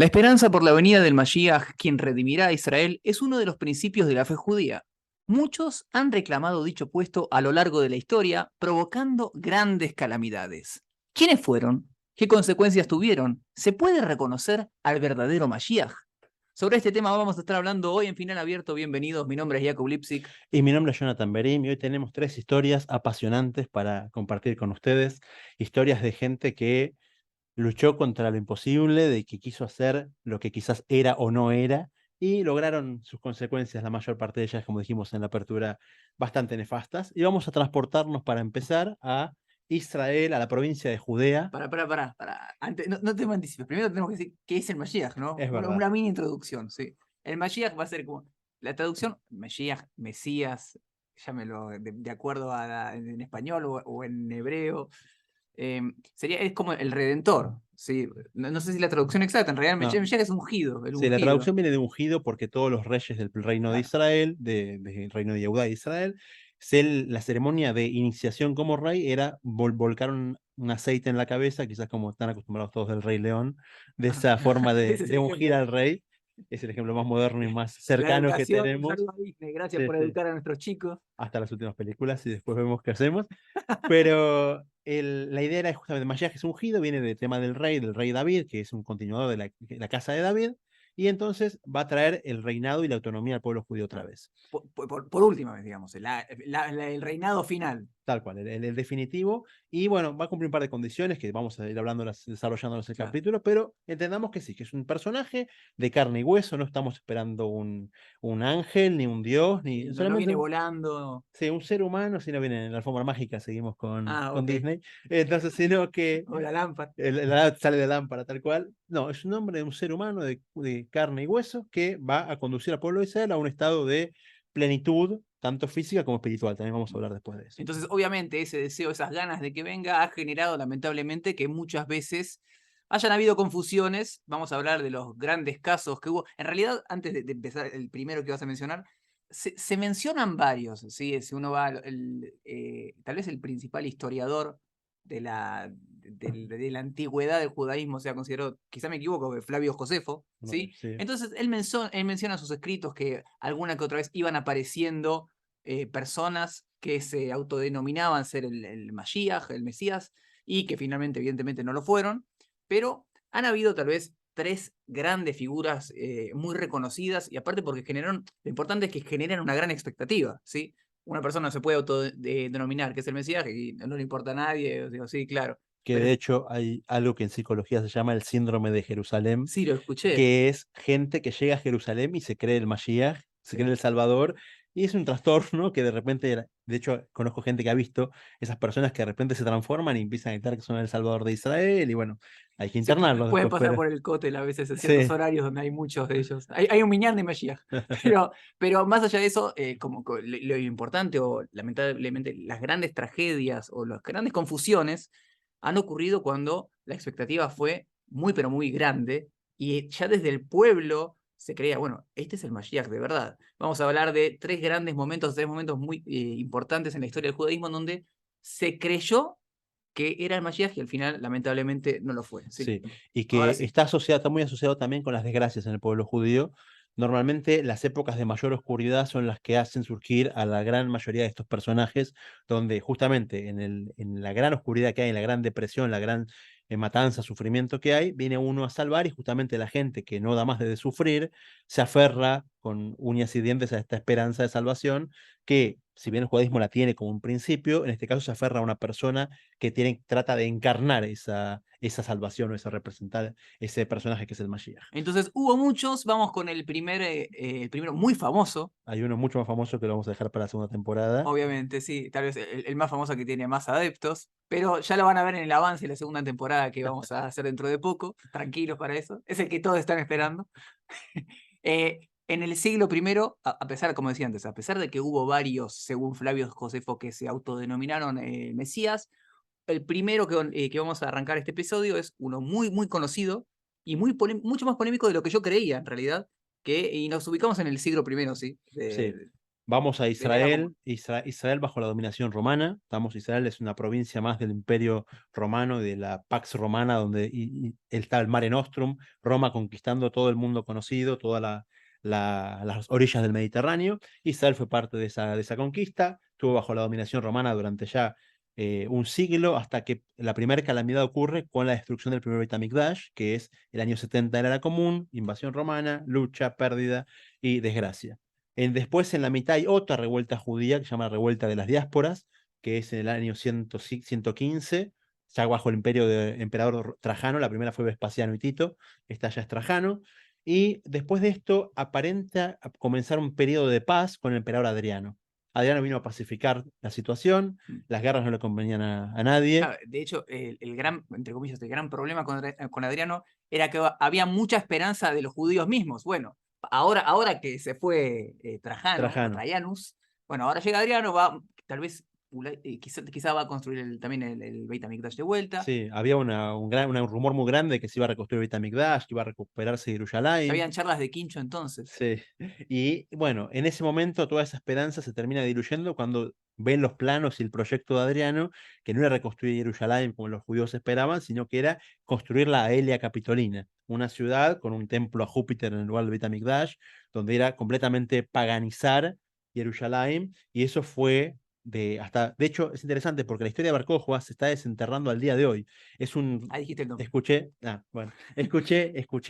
La esperanza por la venida del Mashiach, quien redimirá a Israel, es uno de los principios de la fe judía. Muchos han reclamado dicho puesto a lo largo de la historia, provocando grandes calamidades. ¿Quiénes fueron? ¿Qué consecuencias tuvieron? ¿Se puede reconocer al verdadero Mashiach? Sobre este tema vamos a estar hablando hoy en Final Abierto. Bienvenidos, mi nombre es Jacob Lipsic. Y mi nombre es Jonathan Berim y hoy tenemos tres historias apasionantes para compartir con ustedes. Historias de gente que luchó contra lo imposible, de que quiso hacer lo que quizás era o no era y lograron sus consecuencias, la mayor parte de ellas, como dijimos en la apertura, bastante nefastas. Y vamos a transportarnos para empezar a Israel, a la provincia de Judea. Para. Antes, no te me anticipes. Primero tenemos que decir qué es el Mashiach, ¿no? Es verdad. Una mini introducción, sí. El Mashiach va a ser como la traducción, Mashiach, Mesías, llámelo de acuerdo en español o en hebreo. Es como el Redentor, ¿sí? No sé si la traducción exacta, en realidad No, Mashiach es ungido, el sí, la ungido. traducción viene de ungido porque todos los reyes del reino de Claro. Israel, del reino de Judá de Israel, la ceremonia de iniciación como rey era volcar un aceite en la cabeza, quizás como están acostumbrados todos del Rey León, de esa forma Ese es el de ungir ejemplo. al rey. Es el ejemplo más moderno y más La cercano que educación, un tenemos. saludo a Disney, gracias Sí, por sí. educar a nuestros chicos. Hasta las últimas películas y después vemos qué hacemos. Pero la idea era justamente, Mashiach es ungido, viene del tema del rey David, que es un continuador de la casa de David, y entonces va a traer el reinado y la autonomía al pueblo judío otra vez. Por última vez, digamos, el reinado final. Tal cual, el definitivo. Y bueno, va a cumplir un par de condiciones que vamos a ir hablando, desarrollándolas el Claro. capítulo, pero entendamos que sí, que es un personaje de carne y hueso, no estamos esperando un ángel, ni un dios, ni No solamente viene volando. sí, un ser humano, si no viene en la alfombra mágica, seguimos Ah, con ok. Disney. Entonces, sino que O la lámpara. sale de lámpara tal cual. No, es un hombre de un ser humano de carne y hueso que va a conducir al pueblo de Israel a un estado de plenitud, tanto física como espiritual. También vamos a hablar después de eso. Entonces, obviamente, ese deseo, esas ganas de que venga, ha generado, lamentablemente, que muchas veces hayan habido confusiones. Vamos a hablar de los grandes casos que hubo. En realidad, antes de empezar el primero que vas a mencionar, se mencionan varios, ¿sí? Si uno va, tal vez el principal historiador de la antigüedad del judaísmo sea considerado, quizá me equivoco, Flavio Josefo, No, ¿sí? sí. Entonces, él menciona en sus escritos que alguna que otra vez iban apareciendo personas que se autodenominaban ser el Mashiach, el Mesías, y que finalmente, evidentemente, no lo fueron, pero han habido tal vez tres grandes figuras muy reconocidas, y aparte porque generaron, lo importante es que generan una gran expectativa, ¿sí? Una persona no se puede autodenominar que es el Mesías y no le importa a nadie, digo, sí, claro, Que pero de hecho hay algo que en psicología se llama el síndrome de Jerusalén, sí, lo escuché, que es gente que llega a Jerusalén y se cree el Mashiach, se cree sí. el Salvador, y es un trastorno que de repente, de hecho, conozco gente que ha visto esas personas que de repente se transforman y empiezan a gritar que son el Salvador de Israel, y bueno, hay que Se internarlos pueden después, pasar pero por el cótel a veces en ciertos sí, horarios donde hay muchos de ellos. Hay un Minyan de Mashiach. Pero más allá de eso, como lo importante o lamentablemente las grandes tragedias o las grandes confusiones han ocurrido cuando la expectativa fue muy pero muy grande y ya desde el pueblo se creía, bueno, este es el Mashiach de verdad. Vamos a hablar de tres grandes momentos, tres momentos muy importantes en la historia del judaísmo en donde se creyó que era el Mashiach y al final, lamentablemente, no lo fue. ¿Sí? sí, y Ahora que sí. está muy asociado también con las desgracias en el pueblo judío. Normalmente las épocas de mayor oscuridad son las que hacen surgir a la gran mayoría de estos personajes, donde justamente en la gran oscuridad que hay, en la gran depresión, la gran matanza, sufrimiento que hay, viene uno a salvar y justamente la gente que no da más de sufrir se aferra con uñas y dientes a esta esperanza de salvación que, si bien el judaísmo la tiene como un principio, en este caso se aferra a una persona que trata de encarnar esa salvación o esa representar ese personaje que es el Mashiach. Entonces hubo muchos, vamos con el primero muy famoso, Hay uno mucho más famoso que lo vamos a dejar para la segunda temporada, obviamente, sí, tal vez el más famoso que tiene más adeptos, pero ya lo van a ver en el avance de la segunda temporada que vamos a hacer dentro de poco, tranquilos para eso, es el que todos están esperando. En el siglo primero, a pesar, como decía antes, a pesar de que hubo varios, según Flavio Josefo, que se autodenominaron Mesías, el primero que vamos a arrancar este episodio es uno muy, muy conocido y mucho más polémico de lo que yo creía, en realidad, y nos ubicamos en el siglo primero, ¿sí? sí. Vamos a de la era común. Israel, Israel bajo la dominación romana. Israel es una provincia más del Imperio Romano y de la Pax Romana, donde está el Mare Nostrum, Roma conquistando todo el mundo conocido, todas las orillas del Mediterráneo. Israel fue parte de esa conquista, estuvo bajo la dominación romana durante ya un siglo, hasta que la primera calamidad ocurre con la destrucción del primer Beit HaMikdash, que es el año 70 de la era común, invasión romana, lucha, pérdida y desgracia. Después, en la mitad, hay otra revuelta judía que se llama Revuelta de las Diásporas, que es en el año 115, ya bajo el imperio del emperador Trajano. La primera fue Vespasiano y Tito, esta ya es Trajano. Y después de esto, aparenta comenzar un periodo de paz con el emperador Adriano. Adriano vino a pacificar la situación, Mm. las guerras no le convenían a nadie. Claro, de hecho, el gran, entre comillas, el gran problema con Adriano era que había mucha esperanza de los judíos mismos. Bueno, ahora que se fue Trajano o Trajano. Trajanus, bueno, ahora llega Adriano, va, tal vez, quizá va a construir también el Beit HaMikdash de vuelta. Sí, había un rumor muy grande que se iba a reconstruir Beit HaMikdash, que iba a recuperarse Ya Jerusalén. habían charlas de Quincho entonces. Sí, y bueno, en ese momento toda esa esperanza se termina diluyendo cuando ven los planos y el proyecto de Adriano, que no era reconstruir Jerusalén como los judíos esperaban, sino que era construir la Aelia Capitolina, una ciudad con un templo a Júpiter en el lugar del Beit HaMikdash, donde era completamente paganizar Jerusalén, y eso fue de hecho es interesante porque la historia de Bar Kokhba se está desenterrando al día de hoy. Es un, Ahí dijiste el nombre. escuché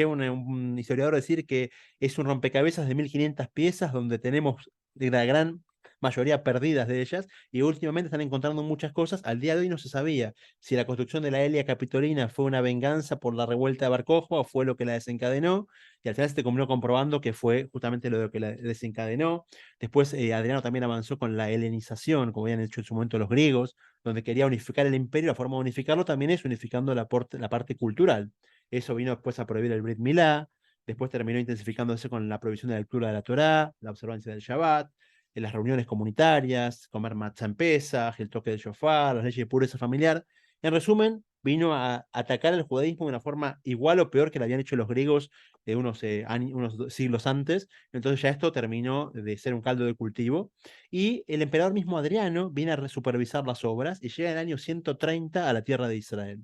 un historiador decir que es un rompecabezas de 1500 piezas donde tenemos la gran mayoría perdidas de ellas, y últimamente están encontrando muchas cosas. Al día de hoy no se sabía si la construcción de la Elia Capitolina fue una venganza por la revuelta de Bar Kokhba o fue lo que la desencadenó, y al final se terminó comprobando que fue justamente lo que la desencadenó. Después Adriano también avanzó con la helenización, como habían hecho en su momento los griegos, donde quería unificar el imperio. La forma de unificarlo también es unificando la parte cultural. Eso vino después a prohibir el Brit Milá. Después terminó intensificándose con la prohibición de la lectura de la Torá, la observancia del Shabbat, en las reuniones comunitarias, comer matzah en Pesaj, el toque del shofar, las leyes de pureza familiar. En resumen, vino a atacar el judaísmo de una forma igual o peor que lo habían hecho los griegos unos siglos antes. Entonces ya esto terminó de ser un caldo de cultivo. Y el emperador mismo Adriano viene a supervisar las obras y llega en el año 130 a la tierra de Israel.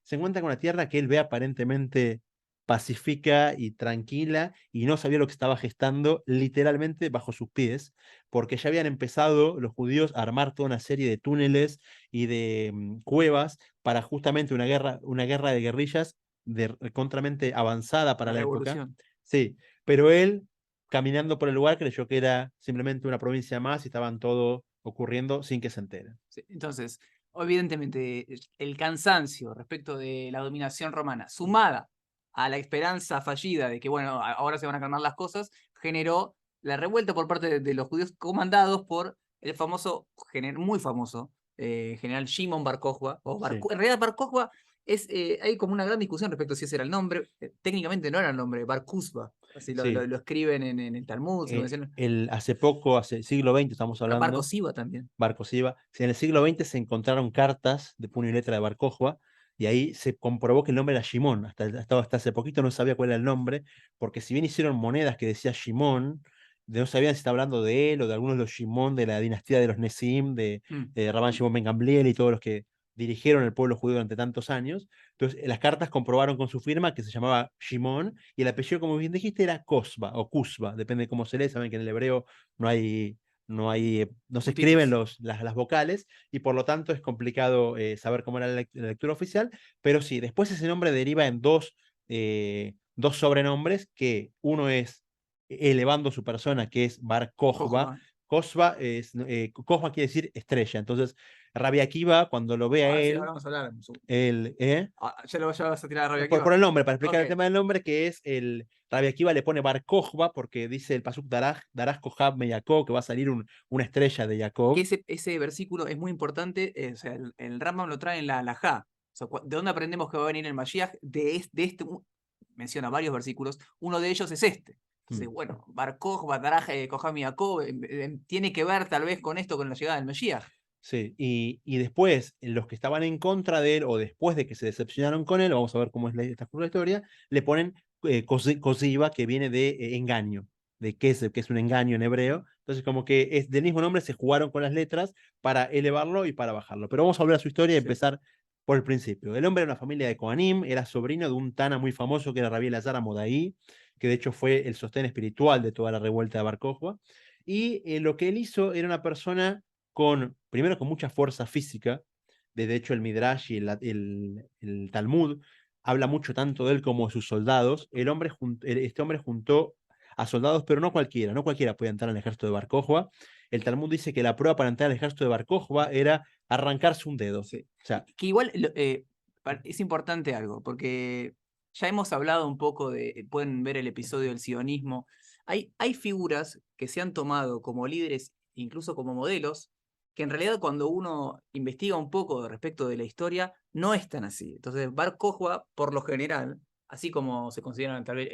Se encuentra con una tierra que él ve aparentemente pacífica y tranquila, y no sabía lo que estaba gestando literalmente bajo sus pies, porque ya habían empezado los judíos a armar toda una serie de túneles y de cuevas para justamente una guerra de guerrillas contramente avanzada para La la época. revolución. Sí, pero él, caminando por el lugar, creyó que era simplemente una provincia más y estaban todo ocurriendo sin que se enteren. Sí, entonces, evidentemente, el cansancio respecto de la dominación romana, sumada a la esperanza fallida de que, bueno, ahora se van a calmar las cosas, generó la revuelta por parte de los judíos comandados por el famoso, muy famoso, general Shimon Bar Kokhba. Sí, En realidad, Bar Kokhba hay como una gran discusión respecto a si ese era el nombre. Técnicamente no era el nombre, Bar Kuzba. Así sí. lo escriben en el Talmud, se lo mencionan. Hace poco, hace el siglo XX estamos Bar hablando, Koziba también. Barcos iba. Si en el siglo XX se encontraron cartas de puño y letra de Bar Kokhba, y ahí se comprobó que el nombre era Shimón. Hasta hace poquito no sabía cuál era el nombre, porque si bien hicieron monedas que decía Shimón, no sabían si está hablando de él o de algunos de los Shimón de la dinastía de los Nesim, Mm. de Rabban Shimon ben Gamliel y todos los que dirigieron el pueblo judío durante tantos años. Entonces, las cartas comprobaron con su firma que se llamaba Shimón, y el apellido, como bien dijiste, era Kosba o Kusba, depende de cómo se lee. Saben que en el hebreo no se escriben Puntitos. las vocales, y por lo tanto es complicado saber cómo era la lectura oficial, pero sí, después ese nombre deriva en dos sobrenombres, que uno es elevando su persona, que es Bar Kokhba. Kokhba. Kokhba quiere decir estrella. Entonces Rabbi Akiva, cuando lo ve a Ahora sí, ahora él, vamos a hablar. él Ya vas a tirar a Rabia por Akiva. el nombre, para explicar Ok. el tema del nombre, que es el Rabbi Akiva le pone Bar Kokhba porque dice el pasuk Daraj Kohab me Jacob, que va a salir una estrella de Que Jacob. ese versículo es muy importante. O sea, el Rambam lo trae en la Halajá. O sea, ¿de dónde aprendemos que va a venir el Mashiach? De este, menciona varios versículos. Uno de ellos es este. Entonces, Mm. bueno, Bar Kokhba, Daraj, Kohab y Jacob tiene que ver tal vez con esto, con la llegada del Mashiach. Sí, y después los que estaban en contra de él o después de que se decepcionaron con él, vamos a ver cómo es esta historia, le ponen Kosiva, que viene de engaño. de qué es un engaño en hebreo. Entonces, como que es del mismo nombre, se jugaron con las letras para elevarlo y para bajarlo. Pero vamos a volver a su historia y Sí. empezar por el principio. El hombre era una familia de Kohanim, era sobrino de un Tana muy famoso que era Rabbi Elazar Amodai, que de hecho fue el sostén espiritual de toda la revuelta de Bar Kokhba. Y lo que él hizo era una persona primero con mucha fuerza física. De hecho, el Midrash y el Talmud habla mucho tanto de él como de sus soldados. Este hombre juntó a soldados, pero no cualquiera podía entrar al ejército de Bar Kokhba. El Talmud dice que la prueba para entrar al ejército de Bar Kokhba era arrancarse un dedo. Sí. O sea, Que igual es importante algo, porque ya hemos hablado un poco pueden ver el episodio del sionismo. Hay figuras que se han tomado como líderes, incluso como modelos, que en realidad cuando uno investiga un poco respecto de la historia, no es tan así. Entonces, Bar Kokhba, por lo general, así como se consideran tal vez,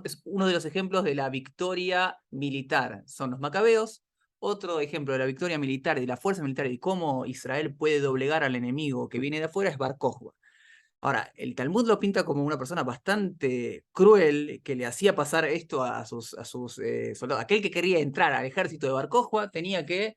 es uno de los ejemplos de la victoria militar, son los macabeos. Otro ejemplo de la victoria militar, de la fuerza militar y cómo Israel puede doblegar al enemigo que viene de afuera es Bar Kokhba. Ahora, el Talmud lo pinta como una persona bastante cruel que le hacía pasar esto a sus soldados. Aquel que quería entrar al ejército de Bar Kokhba tenía que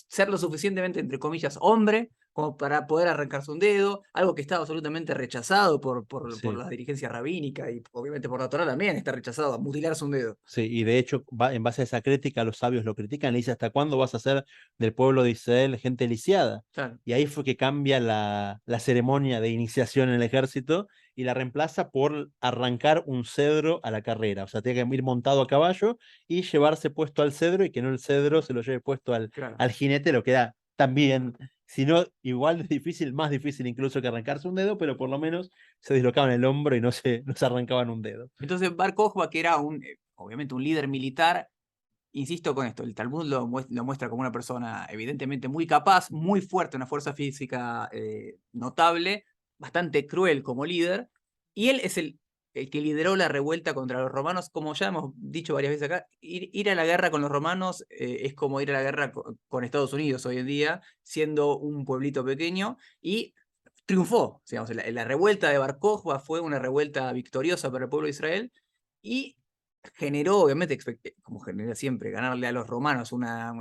ser lo suficientemente, entre comillas, hombre como para poder arrancarse un dedo, algo que estaba absolutamente rechazado por sí. la dirigencia rabínica y obviamente por la Torá también está rechazado, mutilarse un dedo. Sí, y de hecho, en base a esa crítica, los sabios lo critican, le dice, ¿hasta cuándo vas a hacer del pueblo de Israel gente lisiada? Claro. Y ahí fue que cambia la ceremonia de iniciación en el ejército y la reemplaza por arrancar un cedro a la carrera. O sea, tiene que ir montado a caballo y llevarse puesto al cedro y que no el cedro se lo lleve puesto Claro. al jinete, lo que era también, si no igual de difícil, más difícil incluso que arrancarse un dedo, pero por lo menos se dislocaban el hombro y no se arrancaban un dedo. Entonces Bar Kokhba, que era obviamente un líder militar, insisto con esto, el Talmud lo muestra como una persona evidentemente muy capaz, muy fuerte, una fuerza física notable, bastante cruel como líder, y él es el que lideró la revuelta contra los romanos, como ya hemos dicho varias veces acá, ir a la guerra con los romanos es como ir a la guerra con Estados Unidos hoy en día, siendo un pueblito pequeño, y triunfó, digamos, la revuelta de Bar Kokhba fue una revuelta victoriosa para el pueblo de Israel, y generó, obviamente, como genera siempre, ganarle a los romanos una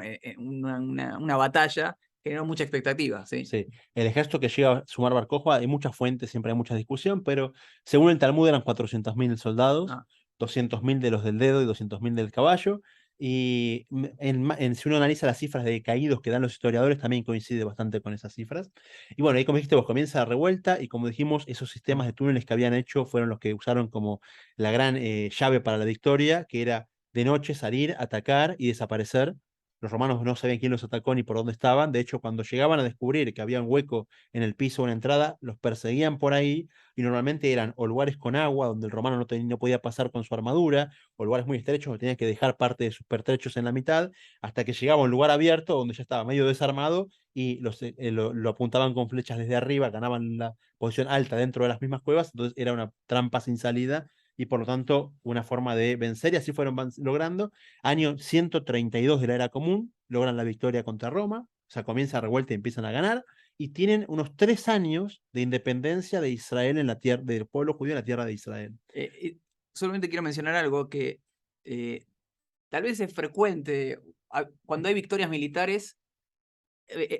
batalla, generó mucha expectativa, ¿sí? Sí, el ejército que llega a sumar Bar Kokhba, hay muchas fuentes, siempre hay mucha discusión, pero según el Talmud eran 400.000 soldados, Ah, 200.000 de los del dedo y 200.000 del caballo. Y si uno analiza las cifras de caídos que dan los historiadores, también coincide bastante con esas cifras. Y bueno, ahí como dijiste vos, comienza la revuelta y como dijimos, esos sistemas de túneles que habían hecho fueron los que usaron como la gran llave para la victoria, que era de noche salir, atacar y desaparecer. Los romanos no sabían quién los atacó ni por dónde estaban. De hecho, cuando llegaban a descubrir que había un hueco en el piso o una entrada, los perseguían por ahí y normalmente eran o lugares con agua donde el romano no podía pasar con su armadura, o lugares muy estrechos donde tenía que dejar parte de sus pertrechos en la mitad, hasta que llegaba a un lugar abierto donde ya estaba medio desarmado y lo apuntaban con flechas desde arriba, ganaban la posición alta dentro de las mismas cuevas, entonces era una trampa sin salida y por lo tanto una forma de vencer y así fueron logrando. Año 132 de la era común, logran la victoria contra Roma, o sea, comienza la revuelta y empiezan a ganar, y tienen unos 3 años de independencia de Israel en la tierra, del pueblo judío en la tierra de Israel. solamente quiero mencionar algo que tal vez es frecuente, cuando hay victorias militares,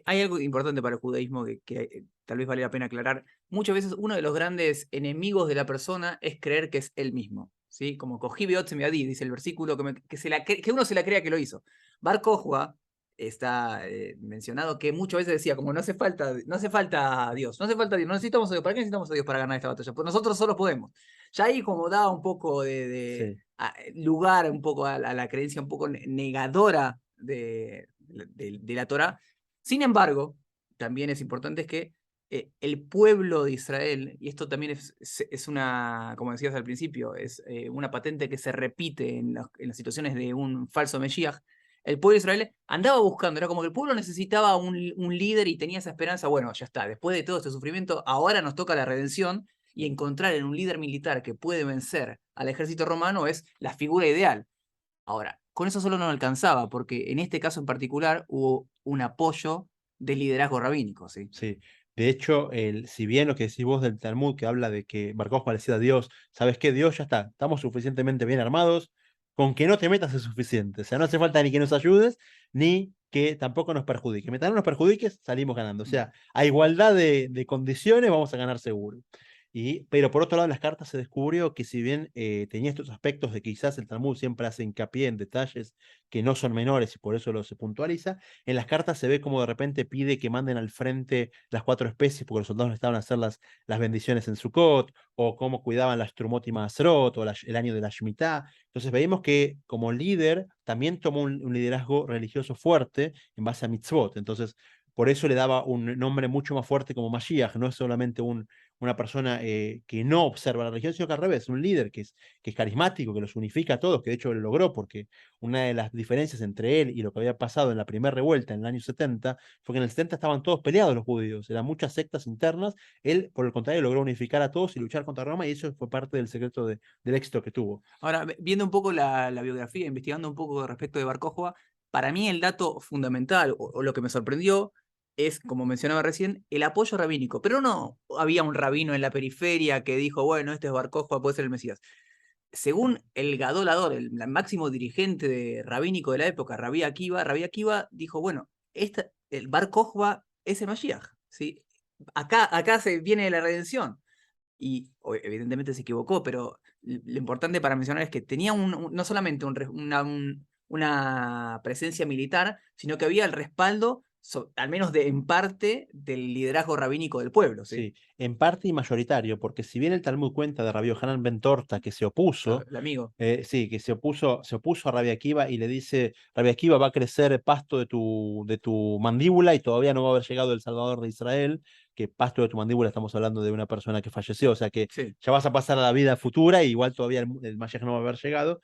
hay algo importante para el judaísmo que tal vez vale la pena aclarar. Muchas veces uno de los grandes enemigos de la persona es creer que es él mismo, ¿sí? Como cogí Beot-Semiadí, dice el versículo, que uno se la crea que lo hizo. Bar Kokhba está mencionado que muchas veces decía, como no hace falta Dios, no hace falta Dios, no necesitamos a Dios, ¿para qué necesitamos a Dios para ganar esta batalla? Pues nosotros solo podemos. Ya ahí como da un poco de Sí. lugar un poco a la creencia un poco negadora de la Torá. Sin embargo, también es importante que el pueblo de Israel, y esto también es una, como decías al principio, es una patente que se repite en las situaciones de un falso Mesías, el pueblo de Israel andaba buscando, era como que el pueblo necesitaba un líder y tenía esa esperanza, bueno, ya está, después de todo este sufrimiento, ahora nos toca la redención y encontrar en un líder militar que puede vencer al ejército romano es la figura ideal. Ahora, con eso solo no alcanzaba, porque en este caso en particular hubo un apoyo del liderazgo rabínico, ¿sí? Sí, de hecho, si bien lo que decís vos del Talmud, que habla de que Bar Kokhba le decía a Dios, ¿sabes qué? Dios ya está, estamos suficientemente bien armados, con que no te metas es suficiente. O sea, no hace falta ni que nos ayudes, ni que tampoco nos perjudique. Mientras no nos perjudiques, salimos ganando. O sea, a igualdad de condiciones vamos a ganar seguro. Pero por otro lado, en las cartas se descubrió que si bien tenía estos aspectos de que quizás el Talmud siempre hace hincapié en detalles que no son menores y por eso se puntualiza, en las cartas se ve como de repente pide que manden al frente las 4 especies porque los soldados necesitaban hacer las bendiciones en Sukkot, o cómo cuidaban las Trumot y Maasrot, o el año de la Shemitah. Entonces veíamos que como líder también tomó un liderazgo religioso fuerte en base a mitzvot. Entonces, por eso le daba un nombre mucho más fuerte como Mashiach. No es solamente una persona que no observa la religión, sino que al revés, un líder que es carismático, que los unifica a todos, que de hecho lo logró, porque una de las diferencias entre él y lo que había pasado en la primera revuelta en el año 70 fue que en el 70 estaban todos peleados los judíos, eran muchas sectas internas. Él, por el contrario, logró unificar a todos y luchar contra Roma, y eso fue parte del secreto del éxito que tuvo. Ahora, viendo un poco la biografía, investigando un poco respecto de Bar Kokhba, para mí el dato fundamental, o lo que me sorprendió, es, como mencionaba recién, el apoyo rabínico. Pero no había un rabino en la periferia que dijo, bueno, este es Bar Kokhba, puede ser el Mesías. Según el Gadolador, el máximo dirigente rabínico de la época, Rabí Akiva dijo, bueno, el Bar Kokhba es el Mashiach, ¿sí? Acá se viene la redención. Y evidentemente se equivocó, pero lo importante para mencionar es que tenía no solamente una presencia militar, sino que había el respaldo, al menos en parte, del liderazgo rabínico del pueblo. ¿Sí? Sí, en parte y mayoritario, porque si bien el Talmud cuenta de Rabbi Yohanan ben Torta que se opuso, El amigo. sí, que se opuso a Rabbi Akiva y le dice, Rabbi Akiva, va a crecer pasto de tu mandíbula y todavía no va a haber llegado el Salvador de Israel, que pasto de tu mandíbula estamos hablando de una persona que falleció, o sea que Sí. ya vas a pasar a la vida futura y igual todavía el Mashiach no va a haber llegado.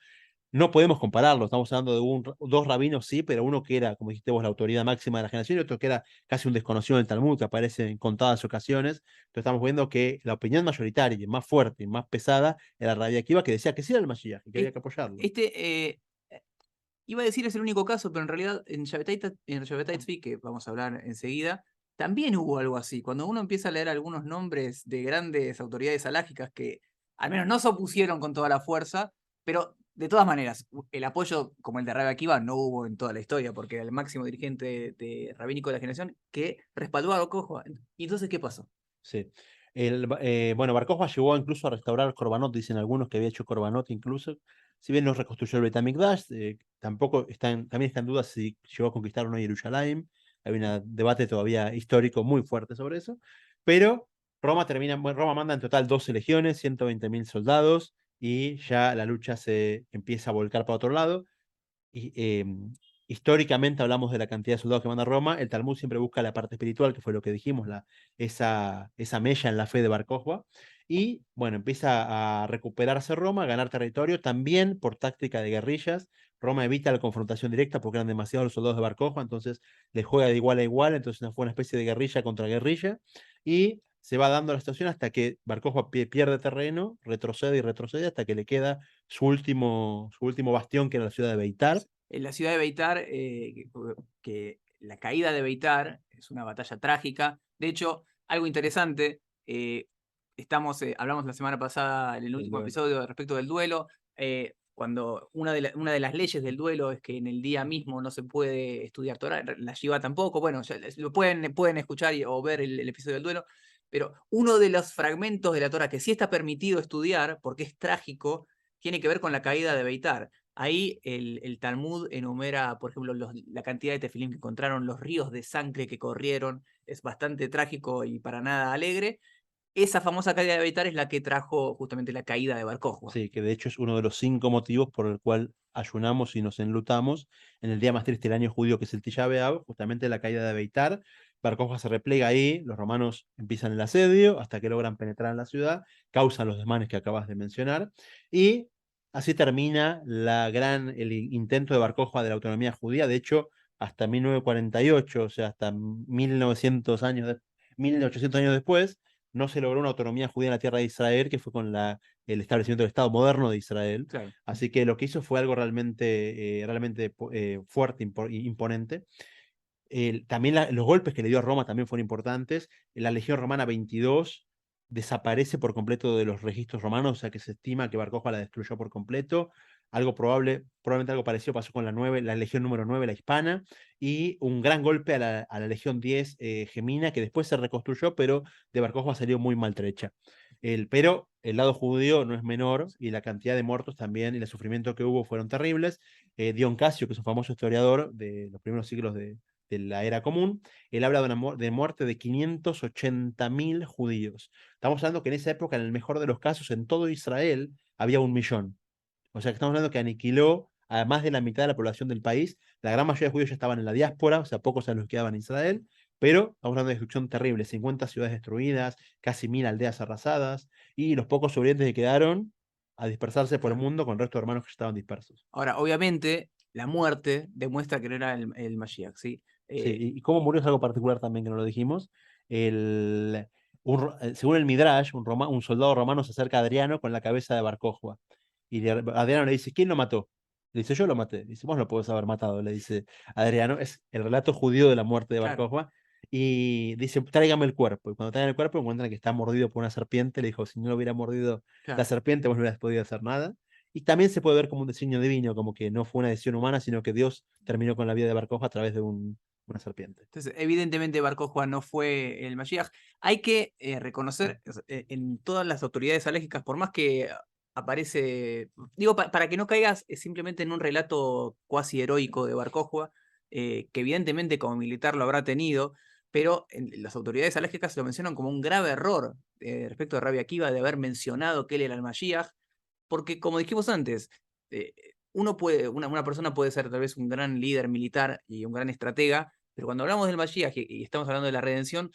No podemos compararlo, estamos hablando de dos rabinos, sí, pero uno que era, como dijiste vos, la autoridad máxima de la generación y otro que era casi un desconocido del Talmud, que aparece en contadas ocasiones. Entonces estamos viendo que la opinión mayoritaria, más fuerte y más pesada, era Rabbi Akiva, que decía que sí era el Mashiach y que había que apoyarlo. Este, iba a decir es el único caso, pero en realidad en Shabbatai Tzvi, que vamos a hablar enseguida, también hubo algo así. Cuando uno empieza a leer algunos nombres de grandes autoridades alágicas que al menos no se opusieron con toda la fuerza, pero de todas maneras, el apoyo como el de Rabbi Akiva no hubo en toda la historia, porque era el máximo dirigente rabínico de la generación que respaldó a Kokhba. ¿Y entonces qué pasó? Sí. Bueno, Bar Kokhba llegó incluso a restaurar Korbanot, dicen algunos que había hecho Korbanot incluso. Si bien no reconstruyó el Beit HaMikdash, también está en duda si llegó a conquistar o no Jerusalén. Hay un debate todavía histórico muy fuerte sobre eso. Pero Roma manda en total 12 legiones, 120.000 soldados, y ya la lucha se empieza a volcar para otro lado. Y, históricamente hablamos de la cantidad de soldados que manda Roma. El Talmud siempre busca la parte espiritual, que fue lo que dijimos, esa mella en la fe de Bar Kokhba. Y bueno, empieza a recuperarse Roma, a ganar territorio, también por táctica de guerrillas. Roma evita la confrontación directa porque eran demasiados los soldados de Bar Kokhba, entonces les juega de igual a igual, entonces fue una especie de guerrilla contra guerrilla. Y se va dando la situación hasta que Bar Kokhba pierde terreno, retrocede y retrocede hasta que le queda su último bastión, que era la ciudad de Beitar. En la ciudad de Beitar, que la caída de Beitar es una batalla trágica. De hecho, algo interesante, hablamos la semana pasada en el último episodio respecto del duelo, cuando una de las leyes del duelo es que en el día mismo no se puede estudiar Torah, la Shiva tampoco, bueno, ya lo pueden escuchar o ver el episodio del duelo, pero uno de los fragmentos de la Torah que sí está permitido estudiar, porque es trágico, tiene que ver con la caída de Beitar. Ahí el Talmud enumera, por ejemplo, la cantidad de tefilim que encontraron, los ríos de sangre que corrieron, es bastante trágico y para nada alegre. Esa famosa caída de Beitar es la que trajo justamente la caída de Bar Kokhba. Sí, que de hecho es uno de los 5 motivos por el cual ayunamos y nos enlutamos en el día más triste del año judío, que es el Tisha B'Av, justamente la caída de Beitar. Bar Kokhba se replega ahí, los romanos empiezan el asedio hasta que logran penetrar en la ciudad, causan los desmanes que acabas de mencionar, y así termina el intento de Bar Kokhba de la autonomía judía. De hecho, hasta 1948, o sea, hasta 1800 años después, no se logró una autonomía judía en la tierra de Israel, que fue con el establecimiento del Estado moderno de Israel. Claro. Así que lo que hizo fue algo realmente fuerte, imponente. También los golpes que le dio a Roma también fueron importantes. La Legión Romana 22 desaparece por completo de los registros romanos, o sea que se estima que Bar Kokhba la destruyó por completo. probablemente algo parecido pasó con la Legión número 9, la hispana, y un gran golpe a la Legión 10 gemina, que después se reconstruyó, pero de Bar Kokhba salió muy maltrecha. Pero el lado judío no es menor, y la cantidad de muertos también, y el sufrimiento que hubo fueron terribles. Dion Casio, que es un famoso historiador de los primeros siglos de la era común, él habla de muerte de 580.000 judíos. Estamos hablando que en esa época, en el mejor de los casos, en todo Israel había 1.000.000. O sea que estamos hablando que aniquiló a más de la mitad de la población del país. La gran mayoría de judíos ya estaban en la diáspora, o sea, pocos eran los que quedaban en Israel, pero estamos hablando de destrucción terrible: 50 ciudades destruidas, casi 1.000 aldeas arrasadas, y los pocos sobrevivientes que quedaron a dispersarse por el Claro. mundo con el resto de hermanos que estaban dispersos. Ahora, obviamente, la muerte demuestra que no era el Mashiach, ¿sí? Sí, y cómo murió es algo particular también que no lo dijimos. El, según el Midrash, un soldado romano se acerca a Adriano con la cabeza de Bar Kokhba. Y Adriano le dice: ¿quién lo mató? Le dice: yo lo maté. Dice: vos no podés haber matado, le dice Adriano. Es el relato judío de la muerte de Bar Claro, Kokhba. Y dice: tráigame el cuerpo. Y cuando traen el cuerpo encuentran que está mordido por una serpiente. Le dijo: si no lo hubiera mordido la claro. serpiente, vos no hubieras podido hacer nada. Y también se puede ver como un diseño divino, como que no fue una decisión humana, sino que Dios terminó con la vida de Bar Kokhba a través de una serpiente. Entonces, evidentemente Bar Kokhba no fue el Mashiach. Hay que reconocer en todas las autoridades alégicas, por más que aparece, digo, para que no caigas simplemente en un relato cuasi heroico de Bar Kokhba, que evidentemente como militar lo habrá tenido, pero las autoridades alégicas lo mencionan como un grave error respecto de Rabbi Akiva de haber mencionado que él era el Mashiach, porque como dijimos antes, eh, una persona puede ser tal vez un gran líder militar y un gran estratega, pero cuando hablamos del Mashiach y estamos hablando de la redención,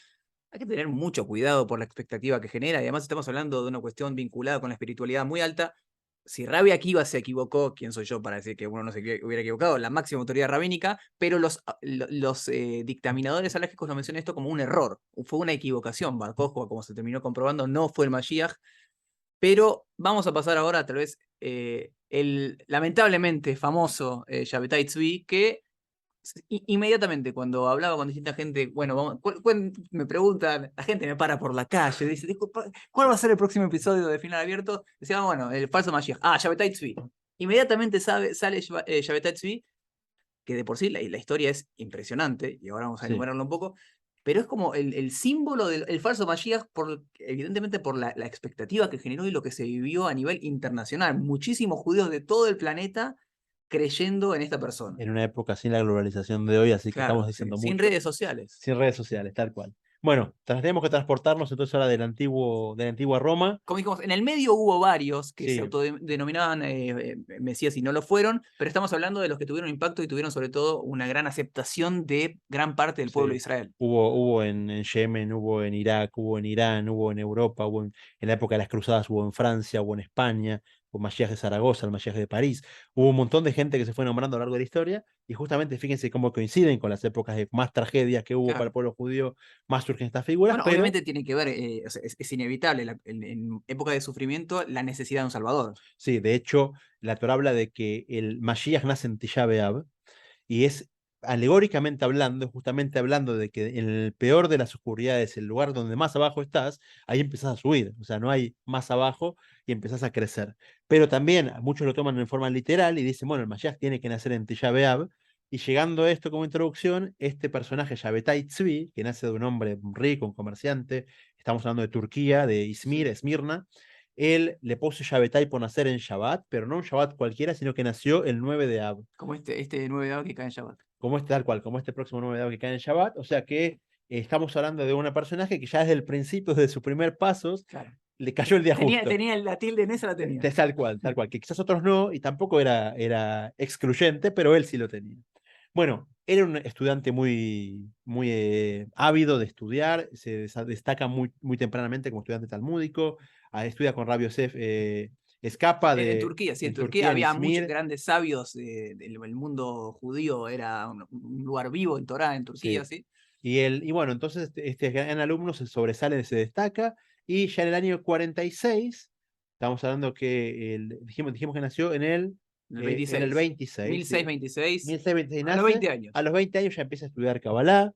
hay que tener mucho cuidado por la expectativa que genera, y además estamos hablando de una cuestión vinculada con la espiritualidad muy alta. Si Rabbi Akiva se equivocó, ¿quién soy yo para decir que uno no se hubiera equivocado? La máxima autoridad rabínica, pero los dictaminadores alógicos lo mencionan esto como un error, fue una equivocación. Bar Kokhba, como se terminó comprobando, no fue el Mashiach, pero vamos a pasar ahora a tal vez el lamentablemente famoso Shabbatai Tzvi, que inmediatamente cuando hablaba con distinta gente, bueno, me preguntan, la gente me para por la calle, dice: "Disculpa, ¿cuál va a ser el próximo episodio de Final Abierto?". Decía: bueno, el falso Mashiach. Ah, Shabbatai Tzvi. Inmediatamente sale Shabbatai Tzvi, que de por sí la historia es impresionante, y ahora vamos a Sí. enumerarlo un poco, pero es como el símbolo del falso Mashiach, evidentemente por la expectativa que generó y lo que se vivió a nivel internacional. Muchísimos judíos de todo el planeta creyendo en esta persona. En una época sin la globalización de hoy, así que estamos Claro, sí, diciendo sin mucho, redes sociales. sin redes sociales, tal cual. Bueno, tenemos que transportarnos entonces ahora de la antigua Roma. Como dijimos, en el medio hubo varios que se Sí, autodenominaban Mesías y no lo fueron, pero estamos hablando de los que tuvieron impacto y tuvieron sobre todo una gran aceptación de gran parte del pueblo de sí. Israel. Hubo en Yemen, hubo en Irak, hubo en Irán, hubo en Europa, en la época de las cruzadas, hubo en Francia, hubo en España, hubo Mashiach de Zaragoza, el Mashiach de París. Hubo un montón de gente que se fue nombrando a lo largo de la historia, y justamente fíjense cómo coinciden con las épocas de más tragedias que hubo para el Claro. pueblo judío, más surgen estas figuras, Bueno, pero obviamente tiene que ver, o sea, es inevitable en época de sufrimiento la necesidad de un salvador. sí, de hecho, la Torá habla de que el Mashiach nace en Tisha B'Av, y es alegóricamente hablando, justamente hablando de que en el peor de las oscuridades, el lugar donde más abajo estás, ahí empezás a subir, o sea, no hay más abajo y empezás a crecer. Pero también muchos lo toman en forma literal y dicen: bueno, el Mashiach tiene que nacer en Tisha B'Av. Y llegando a esto como introducción, este personaje, Shabbatai Tzvi, que nace de un hombre rico, un comerciante, estamos hablando de Turquía, de Izmir, Sí. Esmirna. Él le puso Shabbatai por nacer en Shabbat, pero no un Shabbat cualquiera, sino que nació el 9 de Ab, Como este 9 de abril que cae en Shabbat. como este tal cual, como este próximo 9 de abril que cae en Shabbat. O sea que estamos hablando de una personaje que ya desde el principio, desde sus primeros pasos, Claro. le cayó el día Tenía, justo. tenía la tilde en esa, la tenía. Tal cual, que quizás otros no, y tampoco era excluyente, pero él sí lo tenía. Bueno, era un estudiante muy ávido de estudiar, se destaca muy tempranamente como estudiante talmúdico, estudia con Rabbi Yosef Escapa En Turquía, sí, en en Turquía Turquía, en había muchos Izmir. grandes sabios del mundo judío, era un lugar vivo en Torá, en Turquía, Sí. sí. Y bueno, entonces este gran alumno se sobresale, se destaca, y ya en el año 46, estamos hablando que dijimos que nació En el en el 26. 26, sí, 1626, 1626 a los nace, 20 a años. los 20 años ya empieza a estudiar Kabbalah,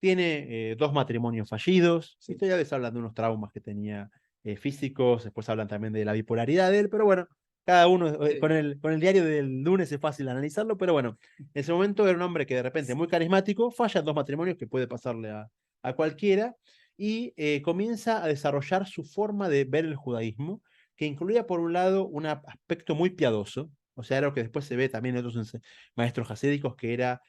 tiene dos matrimonios fallidos. Sí. Historiadores hablan de unos traumas que tenía físicos, después hablan también de la bipolaridad de él, pero bueno, cada uno, Sí, con el diario del lunes es fácil analizarlo, pero bueno, en ese momento era un hombre que de repente muy carismático, falla en 2 matrimonios que puede pasarle a cualquiera, y comienza a desarrollar su forma de ver el judaísmo, que incluía por un lado un aspecto muy piadoso, o sea, era lo que después se ve también en otros maestros hasídicos, que era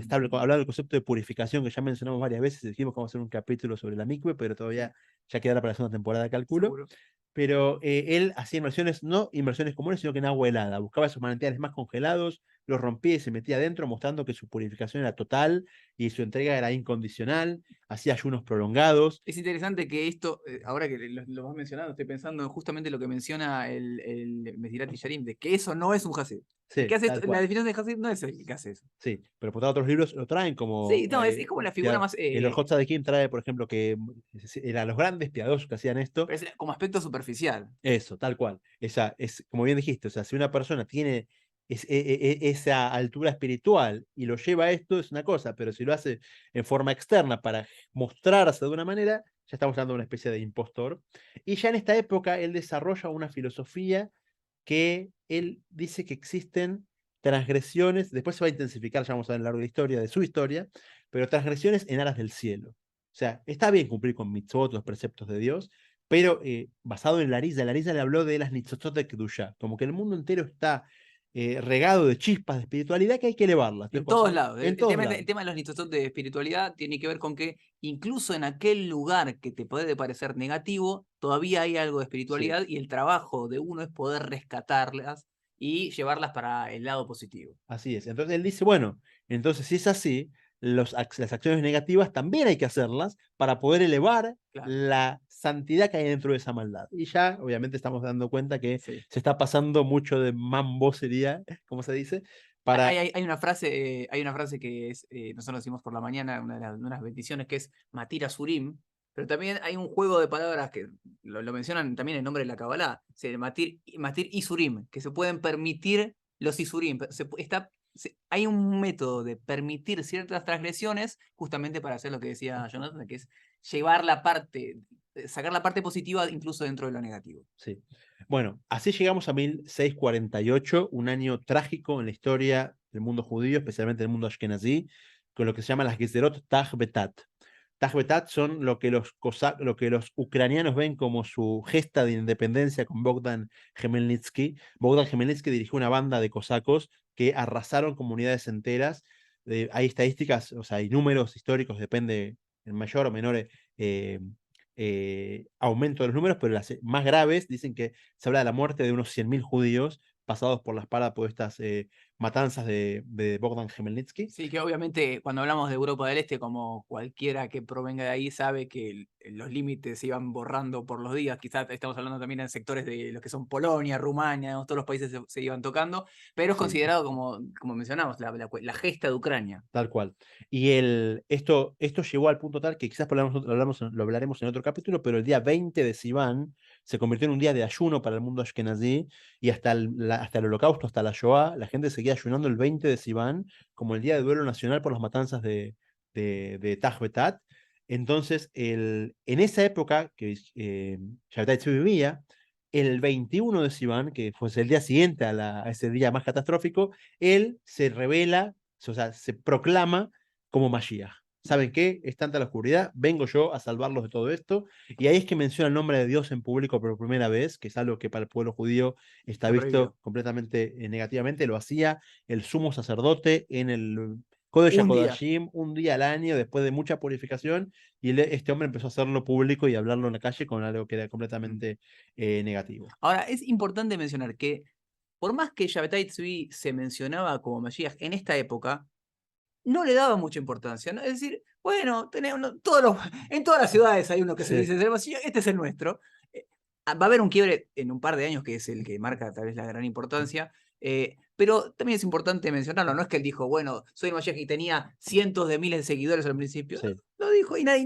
hablaba del concepto de purificación, que ya mencionamos varias veces, dijimos que vamos a hacer un capítulo sobre la mikve, pero todavía ya quedará para la segunda temporada, calculo. seguro. Pero él hacía inmersiones, no inmersiones comunes, sino que en agua helada. Buscaba esos manantiales más congelados, los rompía y se metía adentro, mostrando que su purificación era total y su entrega era incondicional. Hacía ayunos prolongados. Es interesante que esto, ahora que lo vas mencionando, estoy pensando en justamente lo que menciona el Mesilat Yesharim, de que eso no es un Hasid. El que Sí, hace tal esto, la cual. definición de Hasid no es el que hace eso. Sí, pero por otros libros lo traen Sí, como. no, es como la figura más. El Orjot Kim trae, por ejemplo, que eran los grandes piadosos que hacían esto. Pero es como aspecto superficial. Eso, tal cual. Esa es, como bien dijiste, o sea, si una persona tiene esa altura espiritual y lo lleva a esto, es una cosa, pero si lo hace en forma externa para mostrarse de una manera, ya estamos hablando de una especie de impostor. Y ya en esta época él desarrolla una filosofía que él dice que existen transgresiones, después se va a intensificar, ya vamos a ver a lo largo de la historia, de su historia, pero transgresiones en aras del cielo. O sea, está bien cumplir con mitzvot, los preceptos de Dios, pero basado en Larisa le habló de las nitzotzot de Kedusha, como que el mundo entero está regado de chispas de espiritualidad que hay que elevarlas. En Entonces, todos lados. en El todos tema, lados. el tema de los nitzot de espiritualidad tiene que ver con que incluso en aquel lugar que te puede parecer negativo, todavía hay algo de Sí, espiritualidad y el trabajo de uno es poder rescatarlas y llevarlas para el lado positivo. así es. Entonces él dice, bueno, entonces si es así, las acciones negativas también hay que hacerlas para poder elevar Claro, la santidad que hay dentro de esa maldad. Y ya, obviamente, estamos dando cuenta que sí. se está pasando mucho de mambosería, como se dice, para. Hay una frase que es, nosotros decimos por la mañana, unas bendiciones que es Matira Surim, pero también hay un juego de palabras que lo mencionan también en nombre de la Kabbalah, Matir y Surim, que se pueden permitir los Isurim. Hay un método de permitir ciertas transgresiones justamente para hacer lo que decía Jonathan, que es llevar sacar la parte positiva incluso dentro de lo negativo. Sí. Bueno, así llegamos a 1648, un año trágico en la historia del mundo judío, especialmente del mundo ashkenazí, con lo que se llama las Gezerot Taj Betat. Taj Betat son lo que los ucranianos ven como su gesta de independencia con Bogdan Khmelnytsky. Bogdan Khmelnytsky dirigió una banda de cosacos que arrasaron comunidades enteras. Hay estadísticas, o sea, hay números históricos, depende en mayor o menor aumento de los números, pero las más graves dicen que se habla de la muerte de unos 100.000 judíos pasados por la espada por estas matanzas de Bogdan Khmelnytsky. Sí, que obviamente cuando hablamos de Europa del Este, como cualquiera que provenga de ahí sabe que los límites se iban borrando por los días. Quizás estamos hablando también en sectores de lo que son Polonia, Rumania, todos los países se iban tocando, pero es Sí, considerado como mencionamos, la gesta de Ucrania. tal cual. Y esto llegó al punto tal que quizás lo hablaremos en otro capítulo, pero el día 20 de Sivan se convirtió en un día de ayuno para el mundo ashkenazí y hasta el holocausto, hasta la Shoah, la gente seguía ayunando el 20 de Sivan como el día de duelo nacional por las matanzas de Taj Betat. Entonces, en esa época que Shabtai Tzvi vivía, el 21 de Sivan, que fue el día siguiente a ese día más catastrófico, él se revela, o sea, se proclama como Mashiach. ¿Saben qué? Es tanta la oscuridad, vengo yo a salvarlos de todo esto. Y ahí es que menciona el nombre de Dios en público por primera vez, que es algo que para el pueblo judío está Está visto prohibido. completamente negativamente. Lo hacía el sumo sacerdote en el Kodesh Un día. HaKodashim un día al año, después de mucha purificación, y este hombre empezó a hacerlo público y hablarlo en la calle con algo que era Mm. completamente negativo. Ahora, es importante mencionar que por más que Shabbatai Tzvi se mencionaba como Mashiach en esta época, no le daba mucha importancia, ¿no? Es decir, bueno, en todas las ciudades hay uno que se Sí, dice, este es el nuestro. Va a haber un quiebre en un par de años, que es el que marca tal vez la gran importancia, pero también es importante mencionarlo, no es que él dijo, bueno, soy Mashiach y tenía cientos de miles de seguidores al principio, sí. lo dijo y nadie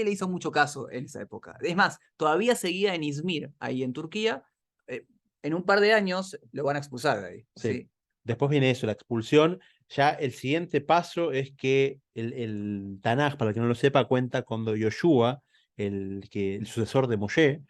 le hizo mucho caso en esa época. Es más, todavía seguía en Izmir, ahí en Turquía, eh, en un par de años lo van a expulsar de ahí, Sí. ¿sí? Después viene eso, la expulsión. Ya el siguiente paso es que el Tanaj, para el que no lo sepa, cuenta cuando Yoshua, el sucesor de Moshe,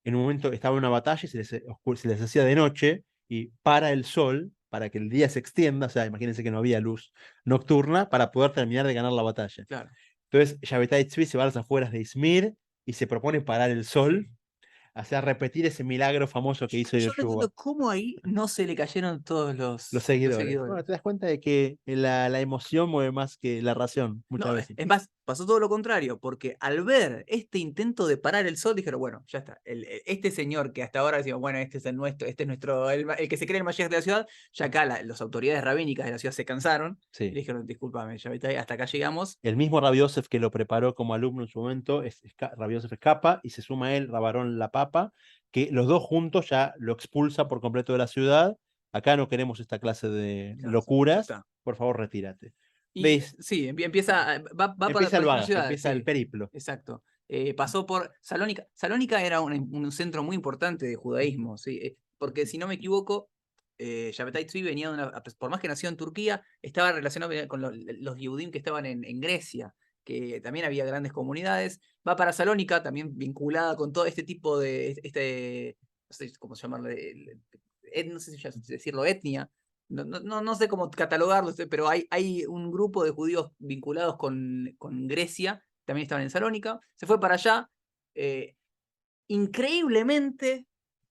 en un momento estaba en una batalla y se les hacía de noche y para el sol, para que el día se extienda, o sea, imagínense que no había luz nocturna para poder terminar de ganar la batalla. Claro. Entonces, Shabbatai Tzvi se va a las afueras de Izmir y se propone parar el sol, o sea, repetir ese milagro famoso que hizo Yo no Yoshua. entiendo cómo ahí no se le cayeron todos Los los seguidores. seguidores. Bueno, te das cuenta de que la emoción mueve más que la razón, muchas No, veces. es más, pasó todo lo contrario, porque al ver este intento de parar el sol, dijeron, bueno, ya está, este señor que hasta ahora decimos, bueno, este es el nuestro, este es nuestro, el que se cree el Mashiach de la ciudad, ya acá las autoridades rabínicas de la ciudad se cansaron, y Sí. le dijeron, discúlpame, ya viste, hasta acá llegamos. El mismo Rabbi Yosef que lo preparó como alumno en su momento, Rabbi Yosef escapa y se suma a él Rabarón la Papa, que los dos juntos ya lo expulsa por completo de la ciudad. Acá no queremos esta clase de Ya, ya locuras, está. por favor, retírate. Y ¿Veis? sí, empieza, va Empieza por el esta bagaje, ciudad, empieza el sí, periplo. exacto. Pasó por Salónica. Salónica era un centro muy importante de judaísmo, ¿sí? Porque si no me equivoco, Shabbatai Tzvi venía de una, por más que nació en Turquía, estaba relacionado con los Yehudim que estaban en Grecia, que también había grandes comunidades. Va para Salónica, también vinculada con todo este tipo de, no sé cómo llamarle, no sé si decirlo, etnia. No sé cómo catalogarlo, pero hay un grupo de judíos vinculados con Grecia, también estaban en Salónica, se fue para allá. Increíblemente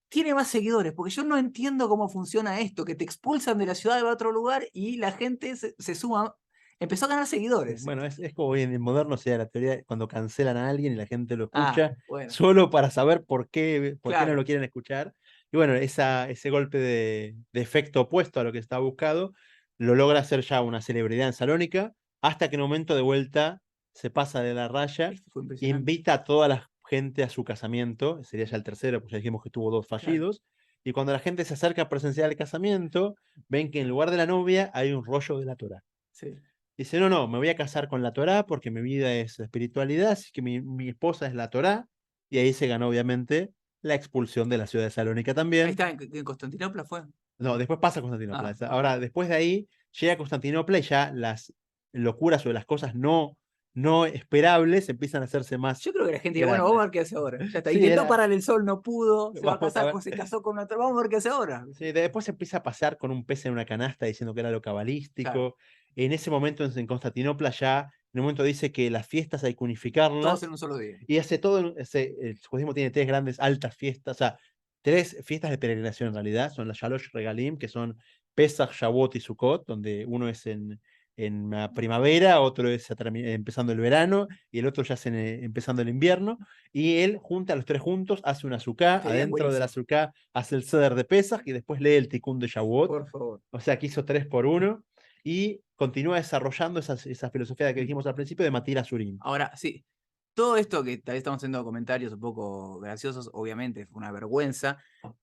tiene más seguidores, porque yo no entiendo cómo funciona esto, que te expulsan de la ciudad de otro lugar y la gente se suma, empezó a ganar seguidores. Bueno, es como en el moderno, o sea, la teoría cuando cancelan a alguien y la gente lo Ah, escucha bueno, solo para saber por qué no claro. lo quieren escuchar. Y bueno, ese golpe de efecto opuesto a lo que está buscado lo logra hacer ya una celebridad en Salónica, hasta que en un momento de vuelta se pasa de la raya Esto fue e impresionante. invita a toda la gente a su casamiento, sería ya el tercero, pues ya dijimos que tuvo dos Claro, fallidos. Y cuando la gente se acerca a presenciar el casamiento, ven que en lugar de la novia hay un rollo de la Torá. sí. Dice, no, no, me voy a casar con la Torá porque mi vida es espiritualidad, así que mi esposa es la Torá. Y ahí se ganó, obviamente, la expulsión de la ciudad de Salónica Ahí también. está, en Constantinopla fue. No, después pasa a Constantinopla. Ah, Ahora, después de ahí, llega a Constantinopla y ya las locuras o las cosas no esperables empiezan a hacerse más yo creo que la gente dice, bueno, vamos a grandes. ver qué hace ahora. Ya está. Sí, Intentó era, parar el sol, no pudo. Se va a vamos a casar, ver. se casó con otra. Vamos a ver qué hace ahora. Sí, después se empieza a pasar con un pez en una canasta diciendo que era lo Claro. cabalístico. En ese momento en Constantinopla ya, en un momento dice que las fiestas hay que Todos en unificarlas un solo día. y hace todo, el judaísmo tiene tres grandes altas fiestas, o sea, tres fiestas de peregrinación en realidad, son las Shalosh Regalim, que son Pesach, Shavuot y Sukkot, donde uno es en la primavera, otro es empezando el verano y el otro ya es empezando el invierno, y él junta a los tres juntos, hace una sukkah, Sería adentro de la buenísimo. sukkah hace el Seder de Pesach y después lee el Tikkun de Shavuot, Por favor. o sea que hizo tres por uno, y continúa desarrollando esa filosofía que dijimos al principio de Matir Surim. Ahora, sí, todo esto que tal vez estamos haciendo comentarios un poco graciosos, obviamente fue una vergüenza.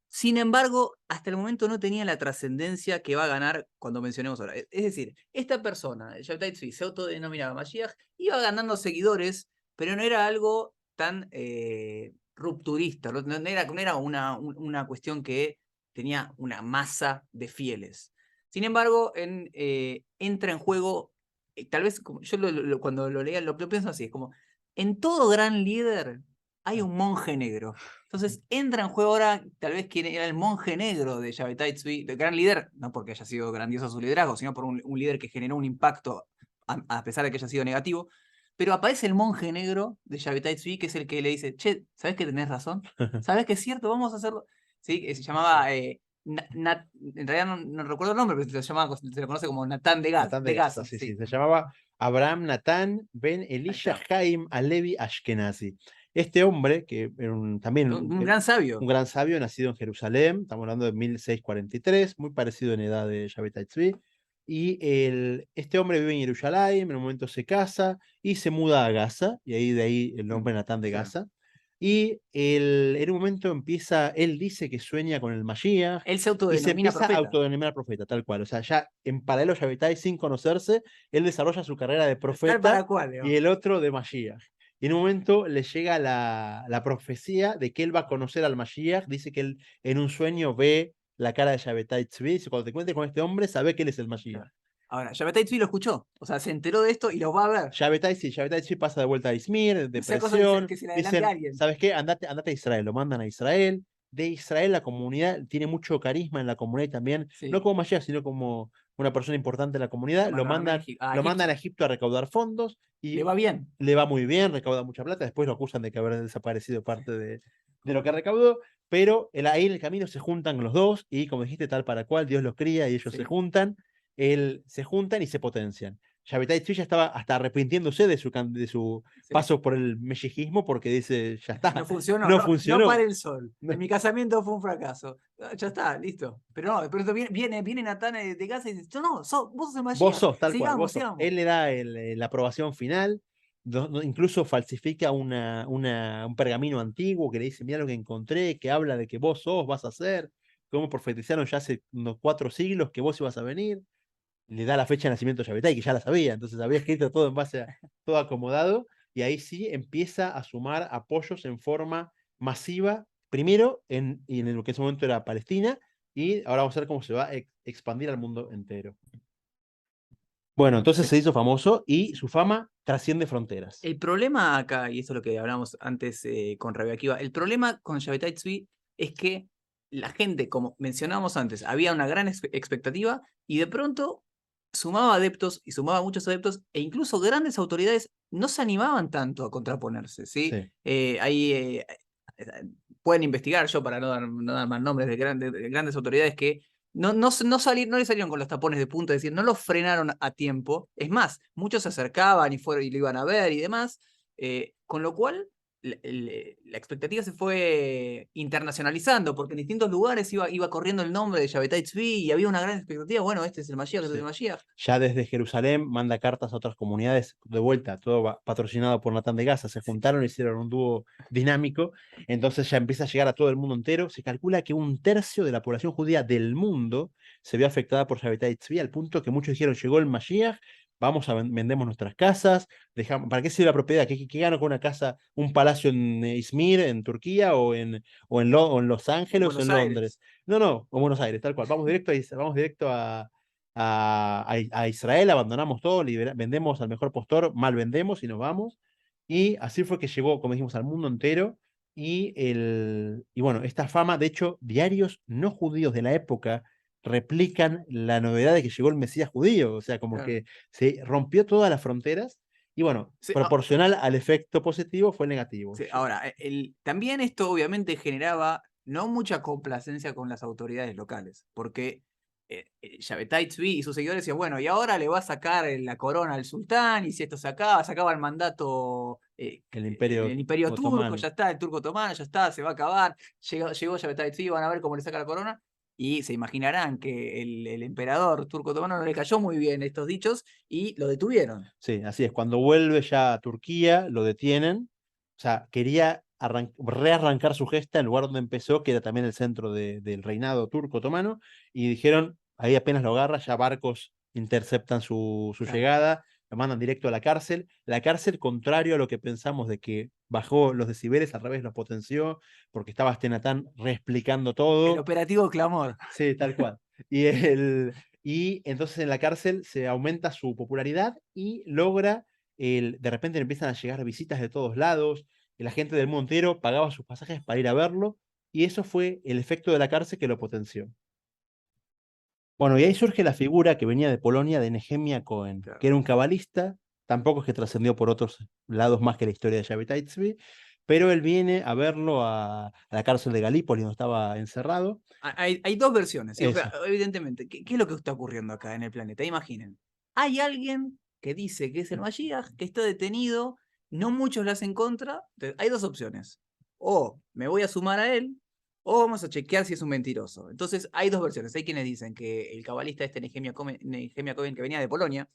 Sin embargo, hasta el momento no tenía la trascendencia que va a ganar cuando mencionemos ahora. Es decir, esta persona, Shabtai Tzvi, se autodenominaba Mashiach, iba ganando seguidores, pero no era algo tan rupturista, no era una cuestión que tenía una masa de fieles. Sin embargo, entra en juego, tal vez yo cuando lo leía lo pienso así, es como, en todo gran líder hay un monje negro. Entonces entra en juego ahora tal vez quien era el monje negro de Shabbatai Tzvi, el gran líder, no porque haya sido grandioso su liderazgo, sino por un líder que generó un impacto a pesar de que haya sido negativo. Pero aparece el monje negro de Shabbatai Tzvi, que es el que le dice, che, ¿sabes que tenés razón? ¿Sabes que es cierto? Vamos a hacerlo. ¿Sí? Que se llamaba, en realidad no recuerdo el nombre, pero se lo conoce como Natán Natán de de Gaza, Gaza, sí, sí. sí. Se llamaba Abraham Natán Ben Ahí Elisha está. Chaim Alevi Ashkenazi. Este hombre, que era también Un gran un sabio. gran sabio, nacido en Jerusalén, estamos hablando de 1643, muy parecido en edad de Shabbatai Tzvi. Y este hombre vive en Jerusalén, en un momento se casa y se muda a Gaza, y ahí de ahí el nombre Natán de Claro. Gaza. Y en un momento él dice que sueña con el Mashiach, Él se y se autodenomina empieza a profeta. autodenominar profeta, tal cual. O sea, ya en paralelo a Shabbatai, sin conocerse, él desarrolla su carrera de Tal profeta para cual, y digamos. el otro de Mashiach. Y en un momento le llega la profecía de que él va a conocer al Mashiach. Dice que él en un sueño ve la cara de Shabbatai Tzvi. Dice, cuando te encuentres con este hombre, sabe que él es el Mashiach. Claro. Ahora, Shabbatai Tzvi lo escuchó, o sea, se enteró de esto y lo va a ver. Shabbatai sí pasa de vuelta a Izmir, No sea cosa que depresión. que se le adelante a Dicen, alguien. ¿sabes qué? Andate a Israel, lo mandan a Israel. De Israel la comunidad tiene mucho carisma en la comunidad también, no Sí, como Mashiach, sino como una persona importante en la lo comunidad. Lo mandaron mandan, A lo mandan a Egipto. Egipto a recaudar fondos Le y va bien. le va muy bien, recauda mucha plata. Después lo acusan de que haber desaparecido parte de lo que recaudó, pero ahí en el camino se juntan los dos y como dijiste, tal para cual, Dios los cría y ellos se Sí, juntan, se juntan y se potencian. Shabbatai Tzvi ya estaba hasta arrepintiéndose de su sí. paso por el meshijismo porque dice, ya No está, funcionó, no no para funcionó. el sol. En mi casamiento fue un fracaso. Ah, ya está, listo. Pero no, de pronto viene Natán de casa y dice, no, no, vos sos el Vos Mashiach. sos, tal cual, Sigamos, vos sos. sigamos. Él le da la aprobación final, incluso falsifica un pergamino antiguo que le dice, mira lo que encontré, que habla de que vos sos, vas a ser, como profetizaron ya hace unos 4 siglos que vos ibas a venir. Le da la fecha de nacimiento de Shabbatai, que ya la sabía, entonces había escrito todo en base a todo acomodado, y ahí sí empieza a sumar apoyos en forma masiva, primero en lo que en ese momento era Palestina, y ahora vamos a ver cómo se va a expandir al mundo entero. Bueno, entonces se hizo famoso y su fama trasciende fronteras. El problema acá, y eso es lo que hablamos antes con Rabbi Akiva, el problema con Shabbatai Tzvi es que la gente, como mencionábamos antes, había una gran expectativa y de pronto sumaba adeptos y sumaba muchos adeptos e incluso grandes autoridades no se animaban tanto a contraponerse, ¿sí? Sí, Ahí pueden investigar yo para no dar más nombres de grandes autoridades que no le salieron con los tapones de punta, es decir, no los frenaron a tiempo. Es más, muchos se acercaban y lo iban a ver y demás, con lo cual la expectativa se fue internacionalizando, porque en distintos lugares iba corriendo el nombre de Shabbatai Tzvi y había una gran expectativa, bueno, este es el Mashiach, este es el sí. Mashiach. Ya desde Jerusalén manda cartas a otras comunidades de vuelta, todo patrocinado por Natán de Gaza. Se Sí. juntaron, hicieron un dúo dinámico. Entonces ya empieza a llegar a todo el mundo entero. Se calcula que 1/3 de la población judía del mundo se vio afectada por Shabbatai Tzvi, al punto que muchos dijeron: llegó el Mashiach, vamos a vendemos nuestras casas. ¿Para qué sirve la propiedad? ¿Qué gano con una casa, un palacio en Izmir, en Turquía, o en Los En Ángeles, o Buenos en Londres? Aires. No, no, o Buenos Aires, tal cual. Vamos directo a Israel, abandonamos todo, vendemos al mejor postor, mal vendemos y nos vamos. Y así fue que llegó, como dijimos, al mundo entero. Y bueno, esta fama, de hecho, diarios no judíos de la época replican la novedad de que llegó el Mesías judío. O sea, como Claro. que se rompió todas las fronteras. Y bueno, Sí, proporcional al efecto positivo fue el negativo. sí, ahora, también esto obviamente generaba no mucha complacencia con las autoridades locales, porque Shabbatai Tzvi y sus seguidores decían, bueno, y ahora le va a sacar la corona al sultán, y si esto sacaba el mandato, El el imperio imperio turco, otomano. ya está, el turco otomano, ya está, se va a acabar, llegó Shabbatai Tzvi, van a ver cómo le saca la corona, y se imaginarán que el emperador turco otomano no le cayó muy bien estos dichos, y lo detuvieron. Sí, así es. Cuando vuelve ya a Turquía, lo detienen. O sea, quería rearrancar su gesta en el lugar donde empezó, que era también el centro del reinado turco otomano, y dijeron, ahí apenas lo agarra, ya barcos interceptan su Claro. llegada, lo mandan directo a la cárcel. La cárcel, contrario a lo que pensamos de que bajó los decibeles, al revés los potenció, porque estaba Stenatán reexplicando El todo. operativo Clamor. Sí, tal cual. Y entonces en la cárcel se aumenta su popularidad y logra, de repente le empiezan a llegar visitas de todos lados, y la gente del mundo entero pagaba sus pasajes para ir a verlo, y eso fue el efecto de la cárcel que lo potenció. Bueno, y ahí surge la figura que venía de Polonia de Nehemia Cohen, que Claro. era un cabalista, tampoco es que trascendió por otros lados más que la historia de Shabbatai Tzvi, pero él viene a verlo a la cárcel de Galípoli, donde estaba encerrado. Hay dos versiones, ¿sí? O sea, Eso. evidentemente, ¿qué es lo que está ocurriendo acá en el planeta? Imaginen, hay alguien que dice que es el Mashiach, que está detenido, no muchos le hacen contra, entonces hay dos opciones, o me voy a sumar a él, o vamos a chequear si es un mentiroso. Entonces hay dos versiones, hay quienes dicen que el cabalista Nehemia Cohen, que venía de Polonia,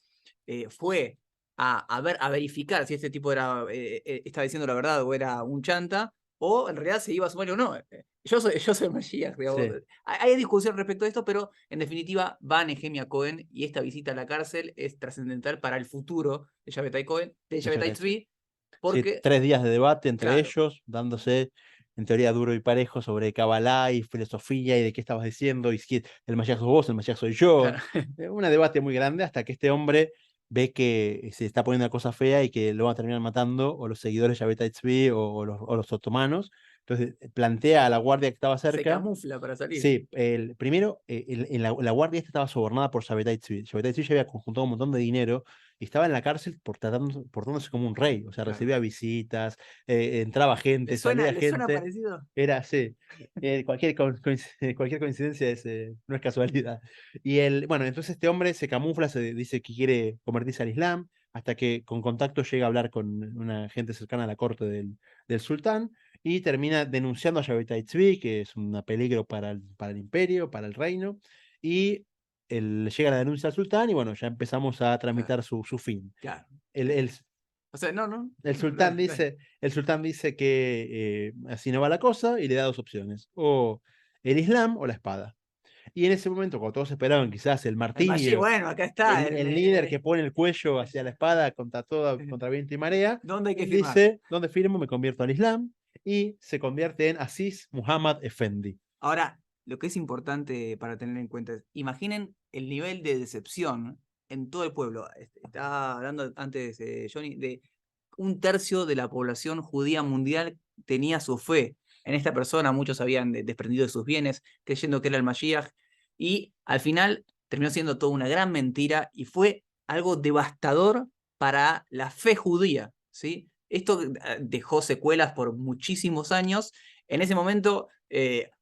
fue a verificar si este tipo estaba diciendo la verdad o era un chanta, o en realidad se iba a sumar o no. Yo soy Mashiach, digamos. Sí. Hay discusión respecto a esto, pero en definitiva va Nehemia Cohen y esta visita a la cárcel es trascendental para el futuro de Shabbatai Cohen, de De Shabbatai Shabbatai Tzvi. Tzvi, Sí, porque, 3 días de debate entre claro, ellos, dándose. en teoría duro y parejo sobre Kabbalah y filosofía y de qué estabas diciendo, y si el Mashiach sos vos, el Mashiach soy yo. Claro. Un debate muy grande hasta que este hombre ve que se está poniendo una cosa fea y que lo van a terminar matando o los seguidores de Shabbatai Tzvi o los otomanos. Entonces plantea a la guardia que estaba Se cerca. camufla para salir. Sí, primero, la guardia esta estaba sobornada por Shabbatai Tzvi. Shabbatai Tzvi ya había conjuntado un montón de dinero y estaba en la cárcel portándose como un rey. O sea, Claro. recibía visitas, entraba gente, salía Le suena gente. parecido? Era así. Cualquier coincidencia no es casualidad. Bueno, entonces este hombre se camufla, se dice que quiere convertirse al Islam, hasta que con contacto llega a hablar con una gente cercana a la corte del sultán y termina denunciando a Shabbatai Tzvi, que es un peligro para el imperio, para el reino, y llega la denuncia al sultán y bueno, ya empezamos a Claro, tramitar su fin. claro. El, el, O sea, no. el sultán Dale, dale. dice, el sultán dice que así no va la cosa y le da dos opciones, o el Islam o la espada. Y en ese momento, cuando todos esperaban quizás el El Maggi, martirio, bueno, acá está. el líder que pone el cuello hacia la espada contra viento y marea, ¿Dónde hay que él firmar? dice, ¿dónde firmo? Me convierto al Islam y se convierte en Aziz Muhammad Effendi. Ahora, lo que es importante para tener en cuenta es, imaginen el nivel de decepción en todo el pueblo. Estaba hablando antes, Johnny, de un tercio de la población judía mundial tenía su fe en esta persona, muchos habían desprendido de sus bienes, creyendo que era el Mashiach, y al final terminó siendo toda una gran mentira y fue algo devastador para la fe judía, ¿sí? Esto dejó secuelas por muchísimos años. En ese momento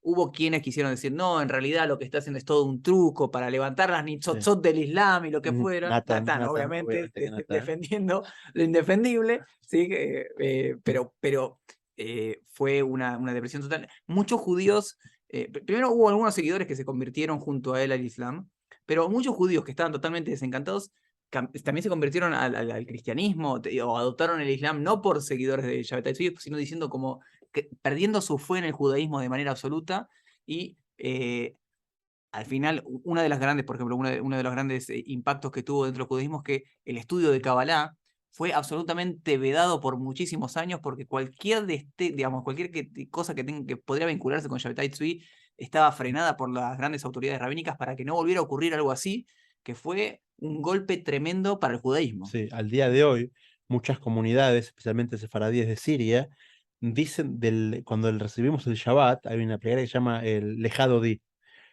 hubo quienes quisieron decir, no, en realidad lo que está haciendo es todo un truco para levantar las Sí. nitzotzot del Islam y lo que fuera. Natán, Nathan, obviamente, obviamente que Nathan. defendiendo lo indefendible, ¿sí? Pero fue una depresión total. Muchos judíos, primero hubo algunos seguidores que se convirtieron junto a él al Islam, pero muchos judíos que estaban totalmente desencantados también se convirtieron al cristianismo o adoptaron el Islam no por seguidores de Shabbatai Tzvi, sino diciendo como perdiendo su fe en el judaísmo de manera absoluta y al final una de las grandes, por ejemplo, uno de los grandes impactos que tuvo dentro del judaísmo es que el estudio de Kabbalah fue absolutamente vedado por muchísimos años porque digamos, cualquier cosa que podría vincularse con Shabbatai Tzvi estaba frenada por las grandes autoridades rabínicas para que no volviera a ocurrir algo así, que fue un golpe tremendo para el judaísmo. Sí, al día de hoy, muchas comunidades, especialmente sefaradíes de Siria, dicen cuando recibimos el Shabbat, hay una plegaria que se llama el Lejado Di.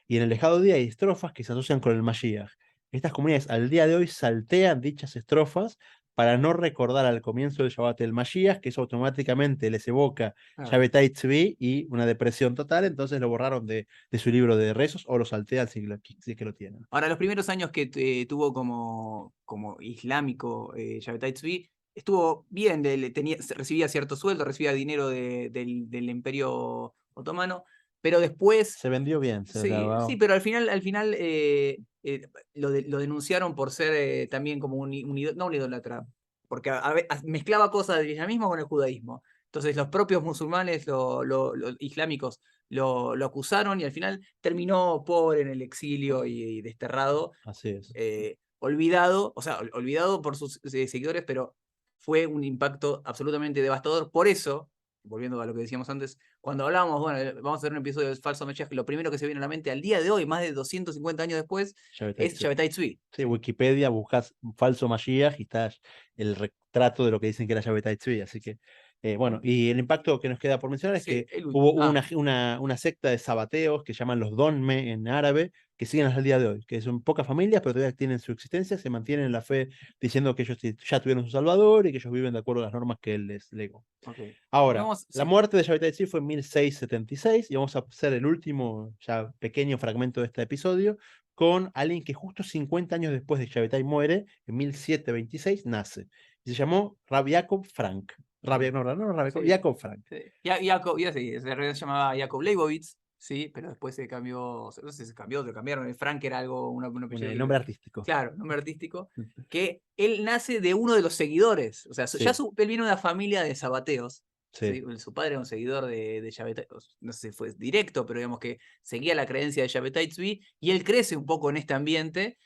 Y en el Lejado Di hay estrofas que se asocian con el Mashiach. Estas comunidades al día de hoy saltean dichas estrofas para no recordar al comienzo del Shabbat el Mashiach, que eso automáticamente les evoca Claro. Shabbatai Tzvi y una depresión total, entonces lo borraron de su libro de rezos o lo saltean si es que lo tienen. Ahora, los primeros años que tuvo como islámico Shabbatai Tzvi, estuvo bien, recibía cierto sueldo, recibía dinero del Imperio Otomano, pero después, Se vendió bien, sí, pero al final lo denunciaron por ser también como no un idólatra, porque mezclaba cosas del islamismo con el judaísmo. Entonces los propios musulmanes, los islámicos, lo acusaron y al final terminó pobre en el exilio y desterrado, así es. olvidado, o sea, olvidado por sus seguidores, pero fue un impacto absolutamente devastador. Por eso, volviendo a lo que decíamos antes, cuando hablábamos, bueno, vamos a hacer un episodio de Falso Mesías, lo primero que se viene a la mente al día de hoy, más de 250 años después, Shabbatai es Tzvi. Shabbatai Tzvi. Sí, Wikipedia, buscas un falso Mashiach y está el retrato de lo que dicen que era Shabbatai Tzvi. Así que, bueno, y el impacto que nos queda por mencionar es Sí, que hubo ah, una secta de sabateos que llaman los Donme en árabe, que siguen hasta el día de hoy, que son pocas familias, pero todavía tienen su existencia, se mantienen en la fe diciendo que ellos ya tuvieron su Salvador y que ellos viven de acuerdo a las normas que él les legó. ok. Ahora, Vamos, la sí, muerte de Shabbatai Tzvi fue en 1676 y vamos a hacer el último, ya pequeño fragmento de este episodio con alguien que justo 50 años después de que Shabbatai muere, en 1726, nace. Y se llamó Rabbi Jacob Frank. ok. Sí, Jacob Frank. sí. Jacob, ya sí, se llamaba Jacob Leibowitz, sí, pero después se cambió, no sé si se cambió, se cambiaron. Frank era algo, un apellido Nombre artístico. claro, nombre artístico, que él nace de uno de los seguidores. O sea, ya Sí, él viene de una familia de sabateos. sí. ¿Sí? Su padre era un seguidor de Shabbatai, no sé si fue directo, pero digamos que seguía la creencia de Shabbatai Tzvi, y él crece un poco en este ambiente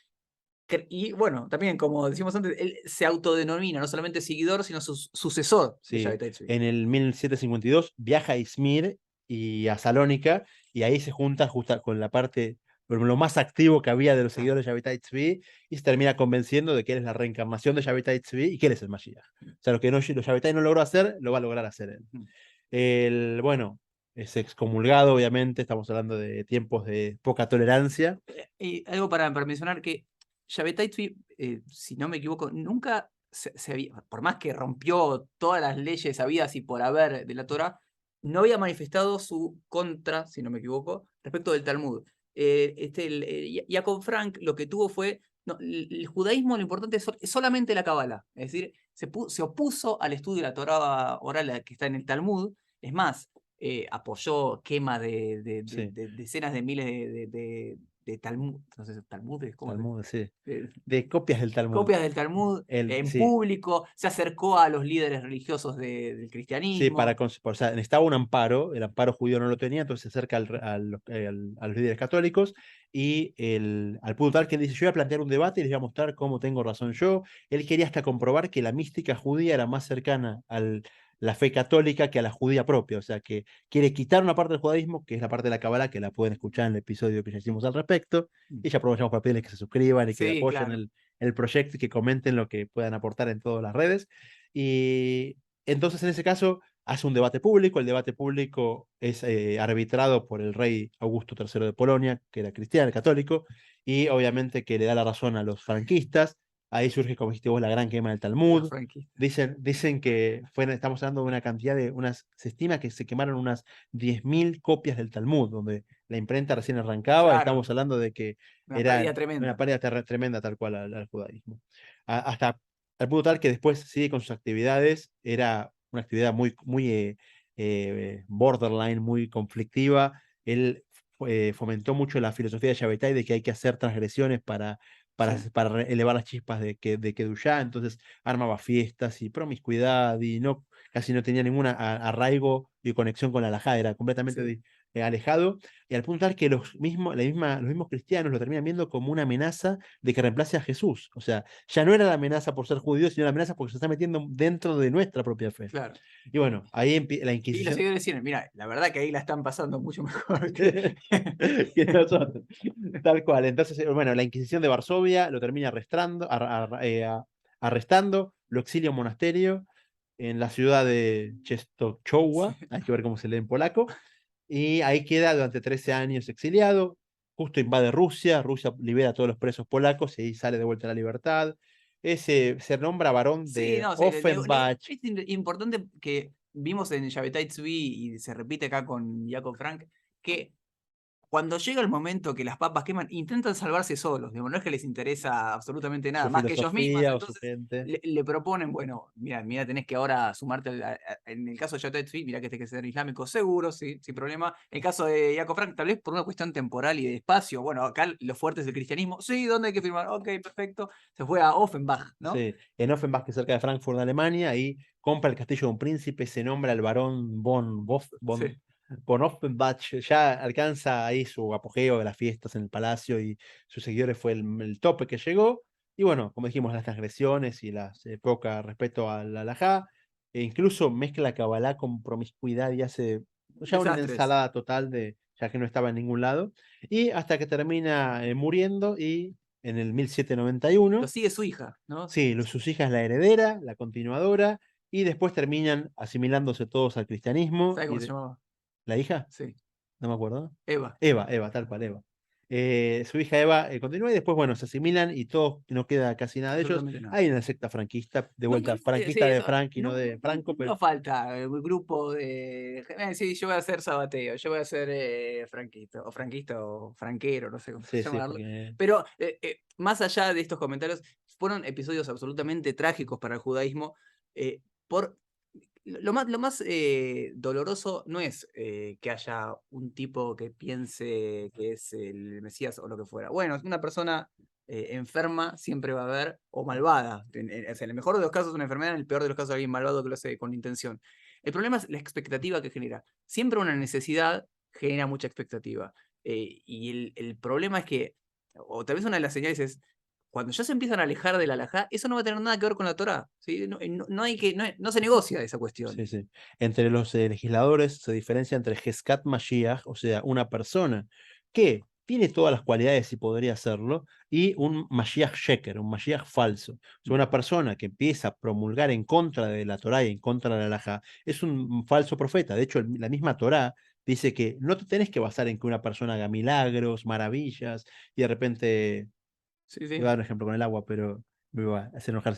Y bueno, también como decimos antes, él se autodenomina no solamente seguidor, sino sucesor de Sí, Shabbatai Tzvi. en el 1752 viaja a Izmir y a Salónica, y ahí se junta justo con la parte, lo más activo que había de los Claro. seguidores de Shabbatai Tzvi, y se termina convenciendo de que él es la reencarnación de Shabbatai Tzvi y que él es el Mashiach. O sea, lo que no, los Shabbatai no logró hacer, lo va a lograr hacer él. Ujú. Bueno, es excomulgado, obviamente, estamos hablando de tiempos de poca tolerancia. Y algo para mencionar que Shabbatai Tzvi, si no me equivoco, nunca se había, por más que rompió todas las leyes habidas y por haber de la Torah, no había manifestado su contra, si no me equivoco, respecto del Talmud. Jacob Frank lo que tuvo fue, no, el judaísmo lo importante es solamente la Kabbalah, es decir, se opuso al estudio de la Torah oral que está en el Talmud, es más, apoyó quema Sí, de decenas de miles de Talmud, no sé, Talmudes, ¿cómo se Talmud, sí. eh, De copias del Talmud. copias del Talmud en Sí, público, se acercó a los líderes religiosos del sí, cristianismo. o sea, necesitaba un amparo, el amparo judío no lo tenía, entonces se acerca a los líderes católicos y al punto tal que él dice, yo voy a plantear un debate y les voy a mostrar cómo tengo razón yo. Él quería hasta comprobar que la mística judía era más cercana a la fe católica que a la judía propia, o sea, que quiere quitar una parte del judaísmo, que es la parte de la Kabbalah, que la pueden escuchar en el episodio que ya hicimos al respecto, y ya aprovechamos para pedirles que se suscriban y que Sí, apoyen claro. el proyecto y que comenten lo que puedan aportar en todas las redes. Y entonces, en ese caso, hace un debate público. El debate público es arbitrado por el rey Augusto III de Polonia, que era cristiano, católico, y obviamente que le da la razón a los franquistas. Ahí surge, como dijiste vos, la gran quema del Los Talmud. franquistas. Dicen que estamos hablando de una cantidad se estima que se quemaron unas 10.000 copias del Talmud, donde la imprenta recién arrancaba, y Claro, estamos hablando de que una era pérdida una tremenda. pérdida tremenda tal cual al judaísmo. Hasta al punto tal que después sigue con sus actividades, era una actividad muy borderline, muy conflictiva. Él fomentó mucho la filosofía de Shabbatai de que hay que hacer transgresiones Sí. elevar las chispas de Kedushá, entonces armaba fiestas y promiscuidad y casi no tenía ningún arraigo y conexión con la halajá, era completamente Sí. alejado, y al punto tal que los mismos cristianos lo terminan viendo como una amenaza de que reemplace a Jesús. O sea, ya no era la amenaza por ser judío, sino la amenaza porque se está metiendo dentro de nuestra propia fe. Claro. Y bueno, ahí la Y los Inquisición. seguidores decían, mira, la verdad que ahí la están pasando mucho mejor que... Que nosotros. Tal cual. Entonces, bueno, la Inquisición de Varsovia lo termina arrestando, lo exilia a un monasterio en la ciudad de Sí. Czestochowa, hay que ver cómo se lee en polaco, y ahí queda durante 13 años exiliado. Justo invade Rusia, Rusia libera a todos los presos polacos y ahí sale de vuelta a la libertad. Se nombra varón Sí, de no, sí, Offenbach. es importante que vimos en Shabbatai Tzvi y se repite acá con Jacob Frank, que cuando llega el momento que las papas queman, intentan salvarse solos, digamos, no es que les interesa absolutamente nada, Su más que ellos mismos, filosofía o su entonces gente. le proponen, bueno, mira, tenés que ahora sumarte, en el caso de Shabbatai Tzvi, mira que tenés que ser islámico seguro, sí, sin problema. En el caso de Jacob Frank, tal vez por una cuestión temporal y de espacio, bueno, acá lo fuerte es el cristianismo, sí, ¿dónde hay que firmar? Ok, perfecto, se fue a Offenbach, ¿no? Sí, en Offenbach, que es cerca de Frankfurt, Alemania, ahí compra el castillo de un príncipe, se nombra el barón Sí. von Offenbach, ya alcanza ahí su apogeo de las fiestas en el palacio y sus seguidores fue el tope que llegó. Y bueno, como dijimos, las transgresiones y las poca respeto a la halajá, e incluso mezcla Kabbalah con promiscuidad y hace ya una Desastres. ensalada total ya que no estaba en ningún lado. Y hasta que termina muriendo y en el Lo 1791. sigue su hija, ¿no? Sí, sus hijas la heredera, la continuadora, y después terminan asimilándose todos al cristianismo. ¿Sabe cómo se llamaba? ¿La hija? Sí, No me acuerdo. Eva. Eva, tal cual, Eva. Su hija Eva continúa y después, bueno, se asimilan y todos, no queda casi nada de ellos. Absolutamente nada. Hay una secta franquista, de No, vuelta, sí, franquista de eso. Frank y no de Franco, pero No falta el grupo de. Sí, yo voy a hacer sabateo, yo voy a ser franquista o franquero, no sé cómo sí, sí, llamarlo. porque Pero más allá de estos comentarios, fueron episodios absolutamente trágicos para el judaísmo. Por lo más doloroso no es que haya un tipo que piense que es el Mesías o lo que fuera. Bueno, una persona enferma siempre va a haber, o malvada. O sea, en el mejor de los casos una enfermedad, en el peor de los casos alguien malvado que lo hace con intención. El problema es la expectativa que genera. Siempre una necesidad genera mucha expectativa. Y el problema es que, o tal vez una de las señales es, cuando ya se empiezan a alejar de la halajá, eso no va a tener nada que ver con la Torá, ¿sí? No hay que, no se negocia esa cuestión. Sí, sí. Entre los legisladores se diferencia entre Heskat Mashiach, o sea, una persona que tiene todas las cualidades y podría hacerlo, y un Mashiach Sheker, un Mashiach falso. O sea, una persona que empieza a promulgar en contra de la Torá y en contra de la halajá, es un falso profeta. De hecho, la misma Torá dice que no te tenés que basar en que una persona haga milagros, maravillas, y de repente Sí, iba a sí. dar un ejemplo con el agua, pero me iba a hacer enojar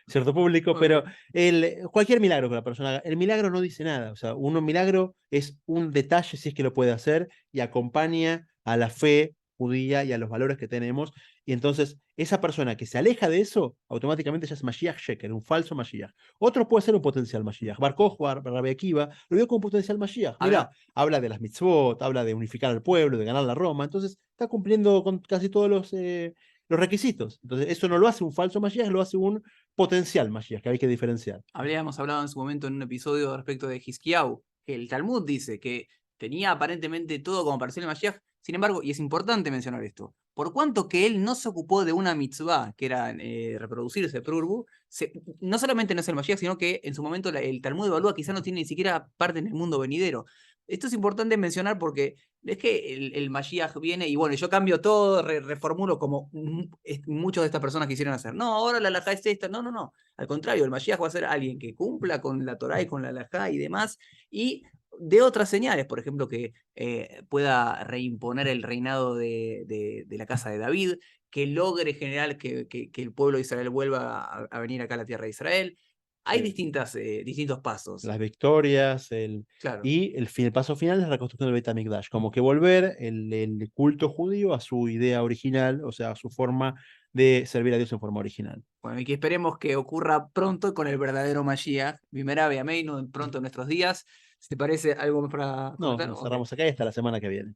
cierto público, pero Ok. cualquier milagro que la persona haga, el milagro no dice nada, o sea, un milagro es un detalle si es que lo puede hacer y acompaña a la fe judía y a los valores que tenemos, y entonces esa persona que se aleja de eso, automáticamente ya es Mashiach Sheker, un falso Mashiach. Otro puede ser un potencial Mashiach. Bar Kokhba, Rabbi Akiva, lo vio como un potencial Mashiach. Mira, Habla- habla de las mitzvot, habla de unificar al pueblo, de ganar la Roma, entonces está cumpliendo con casi todos los requisitos. Entonces, eso no lo hace un falso Mashiach, lo hace un potencial Mashiach, que hay que diferenciar. Habíamos hablado en su momento en un episodio respecto de Hizkiyahu, que el Talmud dice que tenía aparentemente todo como para ser el Mashiach. Sin embargo, y es importante mencionar esto, por cuanto que él no se ocupó de una mitzvah, que era reproducirse, Prurbu, no solamente no es el Mashiach, sino que en su momento el Talmud evalúa quizá no tiene ni siquiera parte en el mundo venidero. Esto es importante mencionar porque es que el Mashiach viene y bueno, yo cambio todo, reformulo como muchas de estas personas quisieron hacer. No, ahora la halajá es esta. No, no, no. Al contrario, el Mashiach va a ser alguien que cumpla con la Torá y con la halajá y demás, y de otras señales, por ejemplo, que pueda reimponer el reinado de la casa de David, que logre generar que el pueblo de Israel vuelva a venir acá a la tierra de Israel. Hay Sí. distintos pasos, Las victorias, claro. y el paso final es la reconstrucción del Beit HaMikdash, como que volver el culto judío a su idea original, o sea, a su forma de servir a Dios en forma original. Bueno, y que esperemos que ocurra pronto con el verdadero Mashiach, Bimera Beameinu, pronto en nuestros días. Si te parece algo más para No, comentar, nos ok. cerramos acá y hasta la semana que viene.